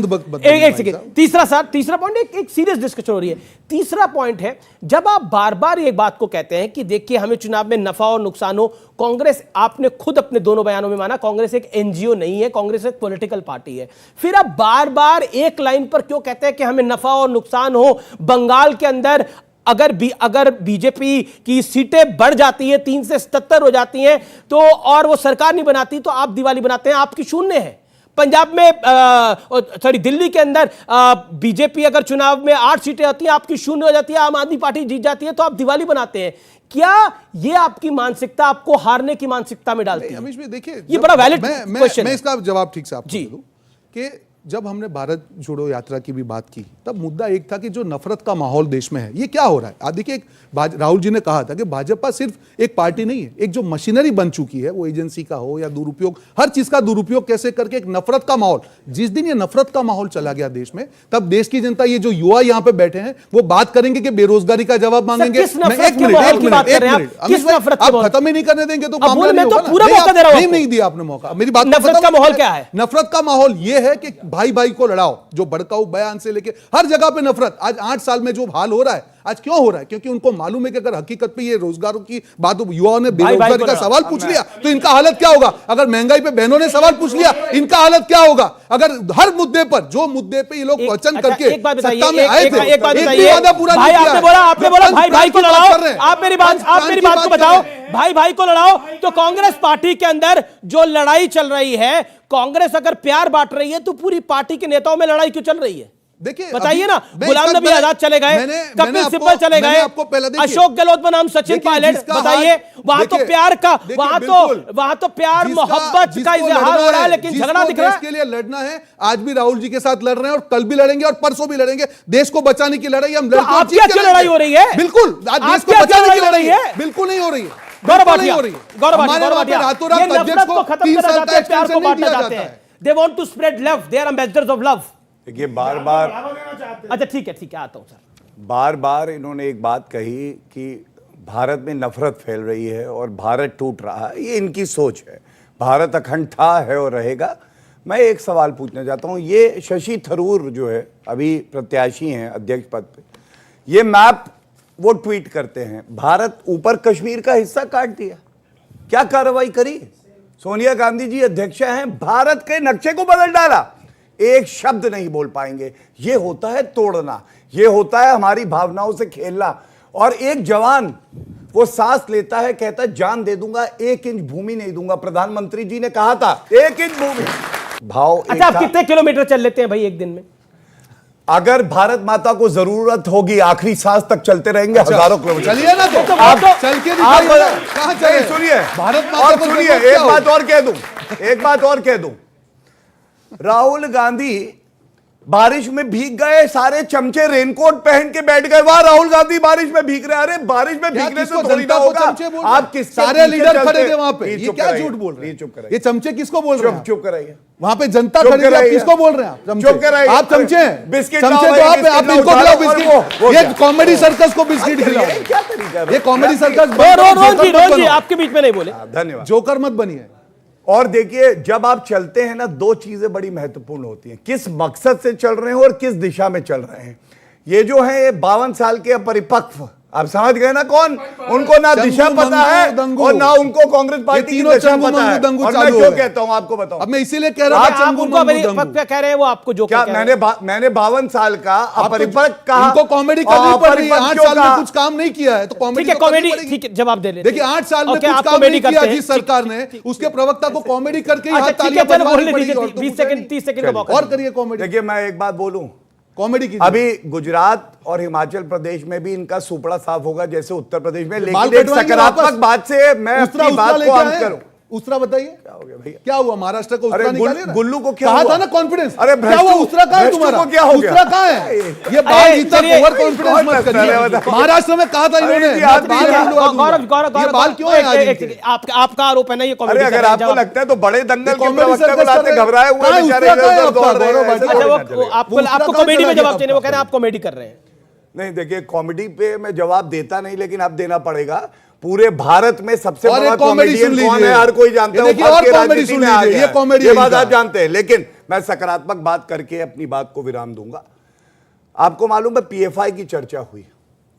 एक सेकंड, तीसरा पॉइंट, एक सीरियस डिस्कशन हो रही है। तीसरा पॉइंट है, जब आप बार बार ये बात को कहते हैं कि देखिए हमें चुनाव में नफा और नुकसान हो, कांग्रेस, आपने खुद अपने दोनों बयानों में माना कांग्रेस एक एनजीओ नहीं है, कांग्रेस एक पॉलिटिकल पार्टी है, फिर आप बार बार एक लाइन पर क्यों कहते हैं कि हमें नफा और नुकसान हो? बंगाल के अंदर अगर बीजेपी की सीटें बढ़ जाती है, 3 से 77 हो जाती हैं, तो और वो सरकार नहीं बनाती, तो आप दिवाली बनाते हैं, आपकी शून्य है। पंजाब में दिल्ली के अंदर बीजेपी अगर चुनाव में 8 सीटें होती हैं, आपकी शून्य हो जाती है, आम आदमी पार्टी जीत जाती है, तो आप दिवाली बनाते हैं। क्या ये आपकी मानसिकता आपको हारने की मानसिकता में डालती है? अमीश भाई देखिए, ये बड़ा वैलिड क्वेश्चन है। मैं इसका जवाब ठीक से आपको दे दूं कि जब हमने भारत जोड़ो यात्रा की भी बात की, तब मुद्दा एक था कि जो नफरत का माहौल देश में है, ये क्या हो रहा है? देखिए, राहुल जी ने कहा था कि भाजपा सिर्फ एक पार्टी नहीं है, एक जो मशीनरी बन चुकी है, वो एजेंसी का हो या दुरुपयोग, हर चीज का दुरुपयोग कैसे करके एक नफरत का माहौल, जिस दिन ये नफरत का माहौल चला गया देश में, तब देश की जनता, ये जो युवा यहाँ पे बैठे हैं, वो बात करेंगे कि बेरोजगारी का जवाब मांगेंगे। एक मिनट, आप खत्म ही नहीं करने देंगे तो नहीं दिया आपने मौका। मेरी बात, नफरत का माहौल क्या है? नफरत का माहौल ये है कि भाई भाई को लड़ाओ, जो भड़काऊ बयान से लेके हर जगह पे नफरत। आज 8 साल में जो हाल हो रहा है, आज क्यों हो रहा है? क्योंकि उनको मालूम है कि अगर हकीकत पे ये रोजगारों की बात, युवाओं ने बेरोजगारी का सवाल पूछ लिया तो इनका हालत क्या होगा? अगर महंगाई पे बहनों ने सवाल पूछ लिया, इनका हालत क्या होगा? अगर हर मुद्दे पर, जो मुद्दे पे ये लोग वचन करके सत्ता में आए थे, आपने बोला भाई भाई को लड़ाओ। आप मेरी बात को बताओ, भाई भाई को लड़ाओ। तो कांग्रेस पार्टी के अंदर जो लड़ाई चल रही है, कांग्रेस अगर प्यार बांट रही है तो पूरी पार्टी के नेताओं में लड़ाई क्यों चल रही है? देखिए बताइए ना। गुलाम नबी आजाद चले गए, कपिल सिब्बल चले गए, अशोक गहलोत बनाम सचिन पायलट, बताइए वहां तो प्यार का, वहां तो प्यार मोहब्बत का इजहार हो रहा है, लेकिन झगड़ा दिख रहा है। देश के लिए लड़ना है, आज भी राहुल जी के साथ लड़ रहे हैं और कल भी लड़ेंगे और परसों भी लड़ेंगे। देश को बचाने की लड़ाई हम लड़के। आपकी क्या लड़ाई हो रही है? बिल्कुल, आज देश को बचाने की लड़ाई है, बिल्कुल नहीं हो रही है। गौरव भाटिया, ये नफरत को खत्म करना चाहते हैं, प्यार को बांटना चाहते हैं। They want to spread love. They are ambassadors of love. देखिए बार बार, अच्छा ठीक है आता हूं सर। बार बार इन्होंने एक बात कही कि भारत में नफरत फैल रही है और भारत टूट रहा है। ये इनकी सोच है। भारत अखंड था, है और रहेगा। मैं एक सवाल पूछना चाहता हूं। ये शशि थरूर जो है अभी प्रत्याशी हैं अध्यक्ष पद पे, ये मैप वो ट्वीट करते हैं, भारत ऊपर कश्मीर का हिस्सा काट दिया। क्या कार्रवाई करी? सोनिया गांधी जी अध्यक्ष हैं, भारत के नक्शे को बदल डाला। एक शब्द नहीं बोल पाएंगे। ये होता है तोड़ना, ये होता है हमारी भावनाओं से खेलना। और एक जवान वो सांस लेता है, कहता है जान दे दूंगा, 1 इंच भूमि नहीं दूंगा। प्रधानमंत्री जी ने कहा था 1 इंच भूमि भाव। अच्छा, आप कितने किलोमीटर चल लेते हैं भाई एक दिन में? अगर भारत माता को जरूरत होगी आखिरी सांस तक चलते रहेंगे। हजारों किलोमीटर चलिए ना, तो आप चल के कहां चले? सुनिए भारत और सुनिए, एक बात और कह दूं, राहुल गांधी बारिश में भीग गए, सारे चमचे रेनकोट पहन के बैठ गए। वाह राहुल गांधी बारिश में भीग रहे। अरे बारिश में भीगने से थोड़ी ना होगा। आप किस सारे लीडर खड़े थे वहां पे, ये क्या झूठ बोल रहे हैं? ये चमचे किसको बोल रहे हैं? चुप कराइए। वहां पे जनता खड़ी है, आप किसको बोल रहे हैं? चुप कराइए। आप चमचे हैं, बिस्किट चमचे तो आप इनको खिलाओ बिस्किट। ये कॉमेडी सर्कस को बिस्किट खिलाओ। क्या तरीका है? ये कॉमेडी सर्कस। रोज जी आपके बीच में नहीं बोले। धन्यवाद। जोकर मत बनिए। और देखिए, जब आप चलते हैं ना, 2 चीजें बड़ी महत्वपूर्ण होती हैं। किस मकसद से चल रहे हैं और किस दिशा में चल रहे हैं। ये जो है ये 52 साल के अपरिपक्व, आप समझ गए ना कौन? उनको ना दिशा पता है और ना उनको कांग्रेस पार्टी की दिशा पता है। और मैं क्यों कहता हूं आपको बताऊं। अब मैं इसीलिए कह रहा था, आप उनको कह रहे हैं, वो आपको जो क्या मैंने 52 साल का अपरिपक्व कहा? उनको कॉमेडी करनी पड़ रही है। 8 साल में कुछ काम नहीं किया है तो कॉमेडी। ठीक है, जवाब दे लेते। देखिए 8 साल में कुछ काम नहीं किया जिस सरकार ने, उसके प्रवक्ता को कॉमेडी करके ही तालियां बजवानी पड़ी। 20 सेकंड 30 सेकंड का मौका और करिए कॉमेडी। देखिए मैं एक बात बोलूं, कॉमेडी की अभी गुजरात और हिमाचल प्रदेश में भी इनका सुपड़ा साफ होगा जैसे उत्तर प्रदेश में। लेकिन एक सकारात्मक बात से मैं अपनी बात को अंत करूं। उसरा बताइए क्या हो गया भैया? क्या हुआ महाराष्ट्र को? अरे गुल्लू को क्या कहा हुआ? था ना कॉन्फिडेंस। अरे क्या हुआ? उसरा कहां है तुम्हारा? क्या हो गया? उसरा कहां है? ये बात इतना ओवर कॉन्फिडेंस मत करिए। महाराष्ट्र में कहा था इन्होंने। गौरव ये बाल क्यों है? आपका आरोप है ना ये कॉमेडी। अगर आपको लगता है तो बड़े दंगल के प्रवक्ता बुलाते घबराए हुए बेचारे आपको कॉमेडी में जवाब चाहिए, वो कह रहे हैं आप कॉमेडी कर रहे हैं। नहीं देखिए, कॉमेडी पे मैं जवाब देता नहीं, लेकिन अब देना पड़ेगा। पूरे भारत में सबसे बड़ा कॉमेडियन कौन है हर कोई जानता है। ये बात आप जानते हैं। लेकिन मैं सकारात्मक बात करके अपनी बात को विराम दूंगा। आपको मालूम है पीएफआई की चर्चा हुई,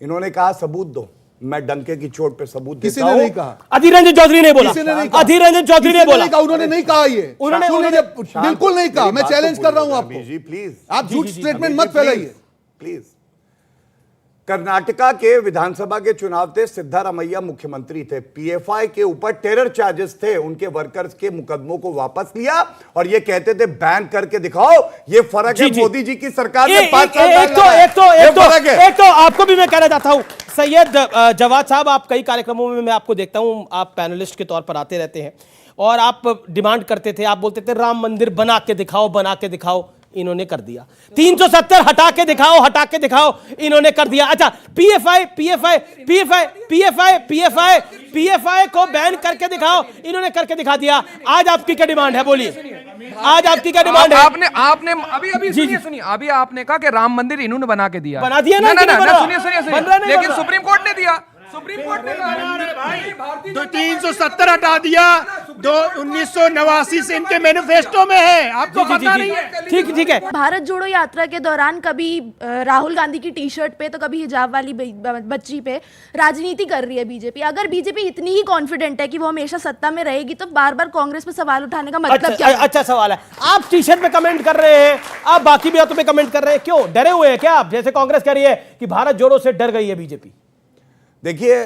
इन्होंने कहा सबूत दो। मैं डंके की चोट पे सबूत देता हूं। किसी ने नहीं कहा। अधीर रंजन चौधरी ने बोला। अधीर रंजन चौधरी ने बोला। उन्होंने नहीं कहा। ये उन्होंने बिल्कुल नहीं कहा। मैं चैलेंज कर रहा हूं आपको। जी प्लीज, आप झूठ स्टेटमेंट मत फैलाइए प्लीज। कर्नाटका के विधानसभा के चुनाव थे, सिद्धारमैया मुख्यमंत्री थे। पीएफआई के ऊपर टेरर चार्जेस थे, उनके वर्कर्स के मुकदमों को वापस लिया और ये कहते थे बैन करके दिखाओ। ये फर्क है मोदी जी की सरकार में 5 साल। एक तो आपको भी मैं कहना चाहता हूं, सैयद जवाद साहब, आप कई कार्यक्रमों में मैं आपको देखता हूं, आप पैनलिस्ट के तौर पर आते रहते हैं और आप डिमांड करते थे, आप बोलते थे राम मंदिर बना के दिखाओ, बना के दिखाओ। इन्होंने कर दिया। 370 हटा के दिखाओ, हटा के दिखाओ। इन्होंने कर दिया। अच्छा, पीएफआई को बैन करके दिखाओ। इन्होंने करके दिखा दिया। आज आपकी क्या डिमांड है? बोलिए, आज आपकी क्या डिमांड है? आपने अभी सुनिए, अभी आपने कहा कि राम मंदिर इन्होंने बना के दिया। बना दिया ना? सुनिए, लेकिन सुप्रीम कोर्ट ने दिया। सुप्रीम कोर्ट ने तो 370 हटा दिया। 1989 से इनके मैनिफेस्टो में है, आपको पता नहीं है? ठीक है। भारत जोड़ो यात्रा के दौरान कभी राहुल गांधी की टी शर्ट पे तो कभी हिजाब वाली बच्ची पे राजनीति कर रही है बीजेपी। अगर बीजेपी इतनी ही कॉन्फिडेंट है कि वो हमेशा सत्ता में रहेगी तो बार बार कांग्रेस पे सवाल उठाने का मतलब क्या? अच्छा सवाल है। आप टी शर्ट पे कमेंट कर रहे हैं, आप बाकी भी बातों पे कमेंट कर रहे हैं, क्यों डरे हुए हैं क्या आप? जैसे कांग्रेस कह रही है कि भारत जोड़ो से डर गई है बीजेपी। देखिए,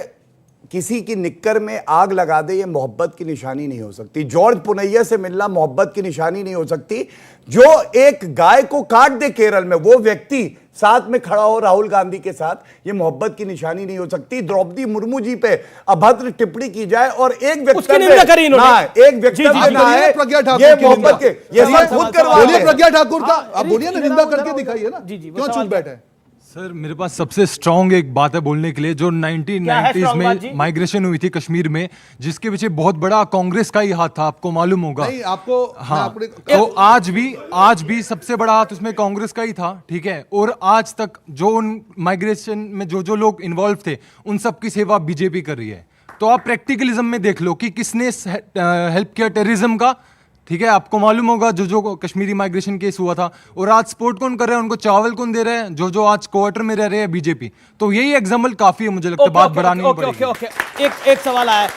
किसी की निक्कर में आग लगा दे, ये मोहब्बत की निशानी नहीं हो सकती। जॉर्ज पुनैया से मिलना मोहब्बत की निशानी नहीं हो सकती। जो एक गाय को काट दे केरल में, वो व्यक्ति साथ में खड़ा हो राहुल गांधी के साथ, ये मोहब्बत की निशानी नहीं हो सकती। द्रौपदी मुर्मू जी पे अभद्र टिप्पणी की जाए और एक वक्तव्य ना, एक वक्तव्य ना है, ये मोहब्बत के, ये सब खुद करवा रहे हैं। प्रज्ञा ठाकुर का आप बोलिए ना, निंदा करके दिखाइए ना, क्यों चुप बैठे? सर मेरे पास सबसे स्ट्रॉन्ग एक बात है बोलने के लिए, जो 1990s में माइग्रेशन हुई थी कश्मीर में, जिसके पीछे बहुत बड़ा कांग्रेस का ही हाथ था, आपको मालूम होगा। नहीं, आपको हाँ, तो आज भी सबसे बड़ा हाथ उसमें कांग्रेस का ही था, ठीक है। और आज तक जो उन माइग्रेशन में जो लोग इन्वॉल्व थे, उन सबकी सेवा बीजेपी कर रही है। तो आप प्रैक्टिकलिज्म में देख लो कि किसने हेल्प किया टेररिज्म का, ठीक है। आपको मालूम होगा जो कश्मीरी माइग्रेशन केस हुआ था। और आज सपोर्ट कौन कर रहे हैं, उनको चावल कौन दे रहे हैं, जो आज क्वार्टर में रह रहे हैं बीजेपी। तो यही एग्जाम्पल काफी है, मुझे लगता है बात बढ़ानी नहीं पड़ेगी। एक सवाल आया,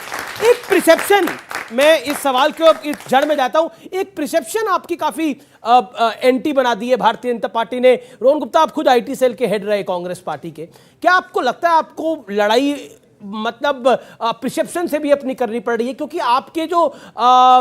एक प्रिसेप्शन, मैं इस सवाल को इस जड़ में जाता हूं। एक प्रिसेप्शन आपकी काफी एंटी बना दी है भारतीय जनता पार्टी ने। रोहन गुप्ता, आप खुद आईटी सेल के हेड रहे कांग्रेस पार्टी के, क्या आपको लगता है आपको लड़ाई मतलब प्रिसेप्शन से भी अपनी करनी पड़ रही है? क्योंकि आपके जो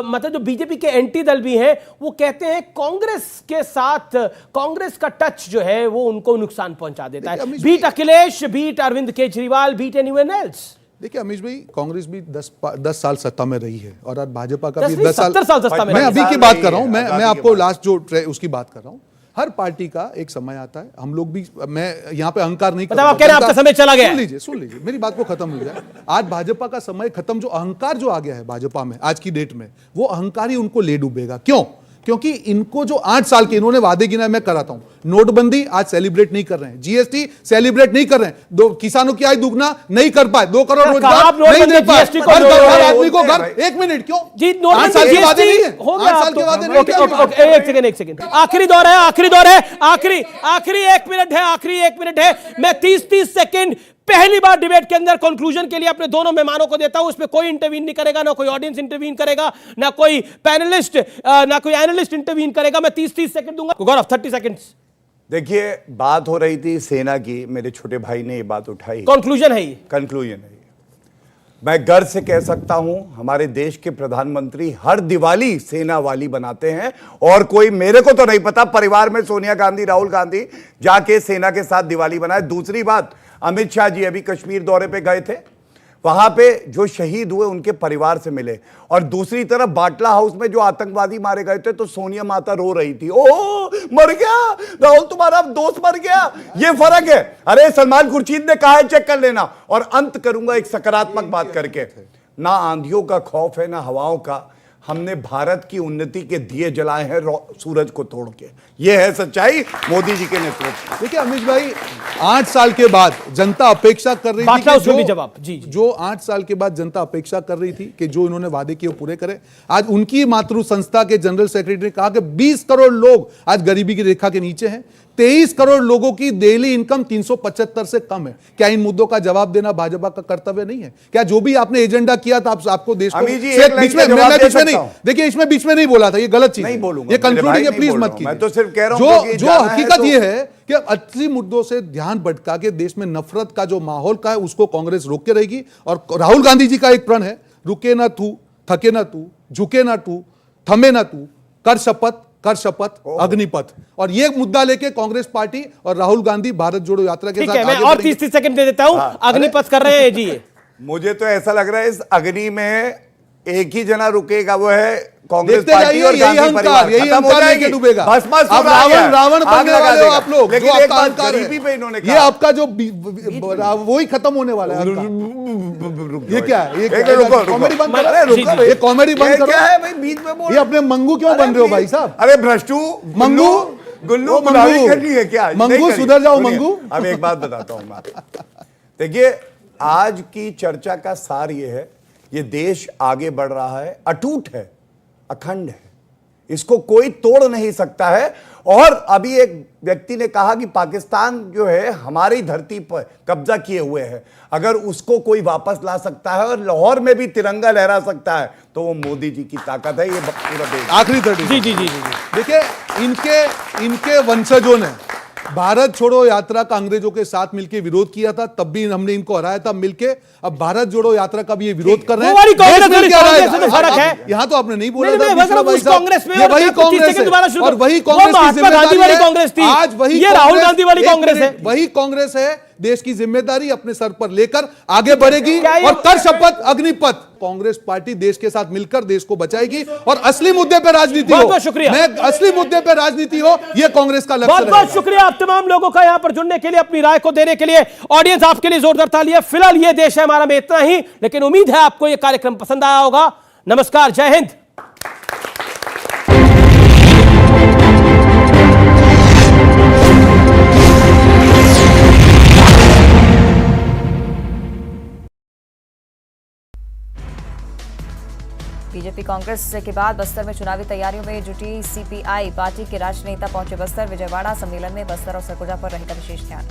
मतलब जो बीजेपी के एंटी दल भी हैं, वो कहते हैं कांग्रेस के साथ कांग्रेस का टच जो है वो उनको नुकसान पहुंचा देता है। Beat Akhilesh, beat Arvind Kejriwal, beat anyone else. देखिए अमीश भाई, कांग्रेस भी 10 साल सत्ता में रही है और आज भाजपा का भी 10 साल सत्ता में। मैं अभी की बात कर रहा हूं, मैं आपको लास्ट जो उसकी बात कर रहा हूं। हर पार्टी का एक समय आता है, हम लोग भी, मैं यहाँ पे अहंकार नहीं कर रहा हूं। आप कह रहे हैं आपका समय चला गया। सुन लीजिए मेरी बात को खत्म हो जाए। आज भाजपा का समय खत्म, जो अहंकार जो आ गया है भाजपा में आज की डेट में, वो अहंकार ही उनको ले डूबेगा। क्यों? क्योंकि इनको जो 8 साल के इन्होंने वादे गिनाए, मैं कराता हूं। नोटबंदी आज सेलिब्रेट नहीं कर रहे हैं, जीएसटी सेलिब्रेट नहीं कर रहे हैं, दो किसानों की आय दुगना नहीं कर पाए, 2 करोड़ रोजगार नहीं दे पाए, हर आदमी को घर। 1 मिनट, क्यों जी? 8 साल के वादे नहीं है, 8 साल के वादे नहीं। एक सेकंड, आखिरी दौर है, आखिरी 1 मिनट है। मैं 30 सेकंड पहली बार डिबेट के अंदर कंक्लूजन के लिए अपने दोनों मेहमानों को देता हूं। उसमें कोई इंटरवीन नहीं करेगा, ना कोई ऑडियंस इंटरवीन करेगा, ना कोई पैनलिस्ट, ना कोई एनालिस्ट इंटरवीन करेगा। मैं 30 सेकंड दूंगा। गौरव 30 सेकंड्स। देखिए, बात हो रही थी सेना की, मेरे छोटे भाई ने ये बात उठाई। कंक्लूजन है ये, कंक्लूजन है ये। मैं गर्व से कह सकता हूं, हमारे देश के प्रधानमंत्री हर दिवाली सेना वाली बनाते हैं। और कोई, मेरे को तो नहीं पता, परिवार में सोनिया गांधी, राहुल गांधी जाके सेना के साथ दिवाली बनाए। दूसरी बात, अमित शाह जी अभी कश्मीर दौरे पे गए थे, वहां पे जो शहीद हुए उनके परिवार से मिले। और दूसरी तरफ बाटला हाउस में जो आतंकवादी मारे गए थे, तो सोनिया माता रो रही थी, ओ मर गया राहुल, तुम्हारा दोस्त मर गया। ये फर्क है। अरे सलमान खुर्शीद ने कहा है, चेक कर लेना। और अंत करूंगा एक सकारात्मक बात करके, ना आंधियों का खौफ है, ना हवाओं का। हमने भारत की उन्नति के दिए जलाए हैं सूरज को तोड़ के। यह है सच्चाई मोदी जी के नेतृत्व। देखिए अमीश भाई, 8 साल के बाद जनता अपेक्षा कर रही थी कि जो 8 साल के बाद जनता अपेक्षा कर रही थी कि जो इन्होंने वादे किए वो पूरे करें। आज उनकी मातृ संस्था के जनरल सेक्रेटरी ने कहा कि 20 करोड़ लोग आज गरीबी की रेखा के नीचे हैं। 23 करोड़ लोगों की डेली इनकम 375 से कम है। क्या इन मुद्दों का जवाब देना भाजपा का कर्तव्य नहीं है? क्या जो भी आपने एजेंडा किया था, आपको देश को बीच में नहीं, देखिए इसमें बीच में नहीं बोला था, ये गलत चीज नहीं बोलूंगा, ये कंक्लूडिंग है, प्लीज मत कीजिए। मैं तो सिर्फ कह रहा हूं जो हकीकत ये है कि असली मुद्दों से ध्यान भटका के देश में नफरत का जो माहौल का है, उसको कांग्रेस रोक के रहेगी। और राहुल गांधी जी का एक प्रण है, रुके ना तू, थके ना तू, झुके ना तू, थमे ना तू, कर शपथ अग्निपथ। और ये मुद्दा लेके कांग्रेस पार्टी और राहुल गांधी भारत जोड़ो यात्रा के साथ मैं और 30 सेकंड दे देता हूं। अग्निपथ कर रहे हैं जी। मुझे तो ऐसा लग रहा है इस अग्नि में एक ही जना रुकेगा, वो है कांग्रेस पार्टी और गांधी परिवार। यही अहंकार लेके डूबेगा। अब रावण बनने वाले हो आप लोग। लेकिन एक बात गरीबी पे इन्होंने कहा, ये आपका जो वही खत्म होने वाला है। ये क्या है? ये कॉमेडी बंद करो, ये कॉमेडी बंद करो। क्या है भाई बीच में बोल? ये अपने मंगू क्यों बन रहे हो भाई साहब? अरे भ्रष्टू मंगू, गुल्लू गुलाबी करनी है क्या? मंगू सुधर जाओ मंगू। अब एक बात बताता हूं मैं, देखिए आज की चर्चा का सार ये है, ये देश आगे बढ़ रहा है, अटूट है, अखंड है, इसको कोई तोड़ नहीं सकता है। और अभी एक व्यक्ति ने कहा कि पाकिस्तान जो है हमारी धरती पर कब्जा किए हुए है, अगर उसको कोई वापस ला सकता है और लाहौर में भी तिरंगा लहरा सकता है, तो वो मोदी जी की ताकत है। ये पूरा देश। आखिरी 30 जी। देखिए इनके वंशजों ने भारत छोड़ो यात्रा का अंग्रेजों के साथ मिलकर विरोध किया था, तब भी हमने इनको हराया था मिलके। अब भारत जोड़ो यात्रा का भी ये विरोध कर रहे हैं। यहाँ तो आपने नहीं बोला था कांग्रेस में, ये वही कांग्रेस है और वही कांग्रेस की जिम्मेदारी है। आज वही राहुल गांधी वाली कांग्रेस है, वही कांग्रेस है देश की जिम्मेदारी अपने सर पर लेकर आगे बढ़ेगी और कर शपथ अग्निपथ। कांग्रेस पार्टी देश के साथ मिलकर देश को बचाएगी और असली मुद्दे पर राजनीति हो। शुक्रिया। मैं असली मुद्दे पर राजनीति हो, यह कांग्रेस का लक्ष्य है। बहुत शुक्रिया आप तमाम लोगों का यहां पर जुड़ने के लिए, अपनी राय को देने के लिए। ऑडियंस आपके लिए जोरदार तालियां। फिलहाल ये देश है हमारा में इतना ही, लेकिन उम्मीद है आपको यह कार्यक्रम पसंद आया होगा। नमस्कार, जय हिंद। बीजेपी कांग्रेस के बाद बस्तर में चुनावी तैयारियों में जुटी सीपीआई पार्टी के राजनेता पहुंचे बस्तर। विजयवाड़ा सम्मेलन में बस्तर और सरगुजा पर रहेगा विशेष ध्यान।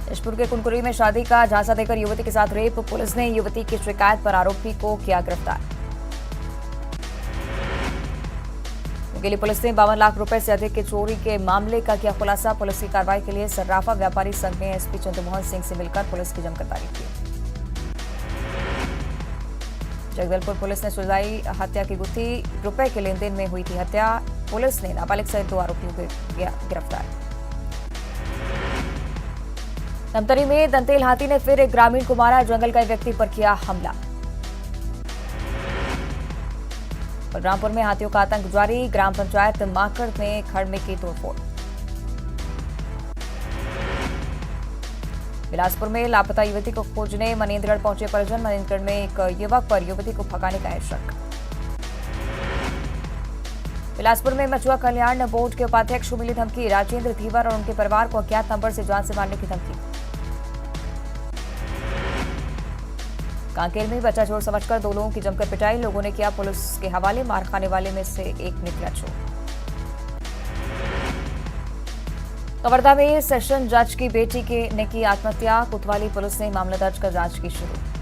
जशपुर के कुनकुरी में शादी का झांसा देकर युवती के साथ रेप, पुलिस ने युवती की शिकायत पर आरोपी को किया गिरफ्तार। मुंगेली पुलिस ने 52 लाख रुपए से अधिक की चोरी के मामले का किया खुलासा। पुलिस की कार्रवाई के लिए सर्राफा व्यापारी संघ ने एसपी चंद्रमोहन सिंह से मिलकर पुलिस की जमकर तारीफ की। जगदलपुर पुलिस ने सुलझाई हत्या की गुत्थी, रुपए के लेन देन में हुई थी हत्या। पुलिस ने नाबालिग सहित 2 आरोपियों को गिरफ्तार। धमतरी में दंतेल हाथी ने फिर एक ग्रामीण को मारा, जंगल का एक व्यक्ति पर किया हमला। बलरामपुर में हाथियों का आतंक जारी, ग्राम पंचायत माकड़ में खड़ में की तोड़फोड़। बिलासपुर में लापता युवती को खोजने मनेन्द्रगढ़ पहुंचे परिजन। मनेन्द्रगढ़ में एक युवक पर युवती को भगाने का है शक। बिलासपुर में मछुआ कल्याण बोर्ड के उपाध्यक्ष को मिली धमकी, राजेंद्र धीवर और उनके परिवार को अज्ञात नंबर से जान से मारने की धमकी। कांकेर में बच्चा चोर समझकर 2 लोगों की जमकर पिटाई, लोगों ने किया पुलिस के हवाले। मार खाने वाले में से एक निकला चोर। कवर्धा में सेशन जज की बेटी ने की आत्महत्या, कोतवाली पुलिस ने मामला दर्ज कर जांच की शुरू।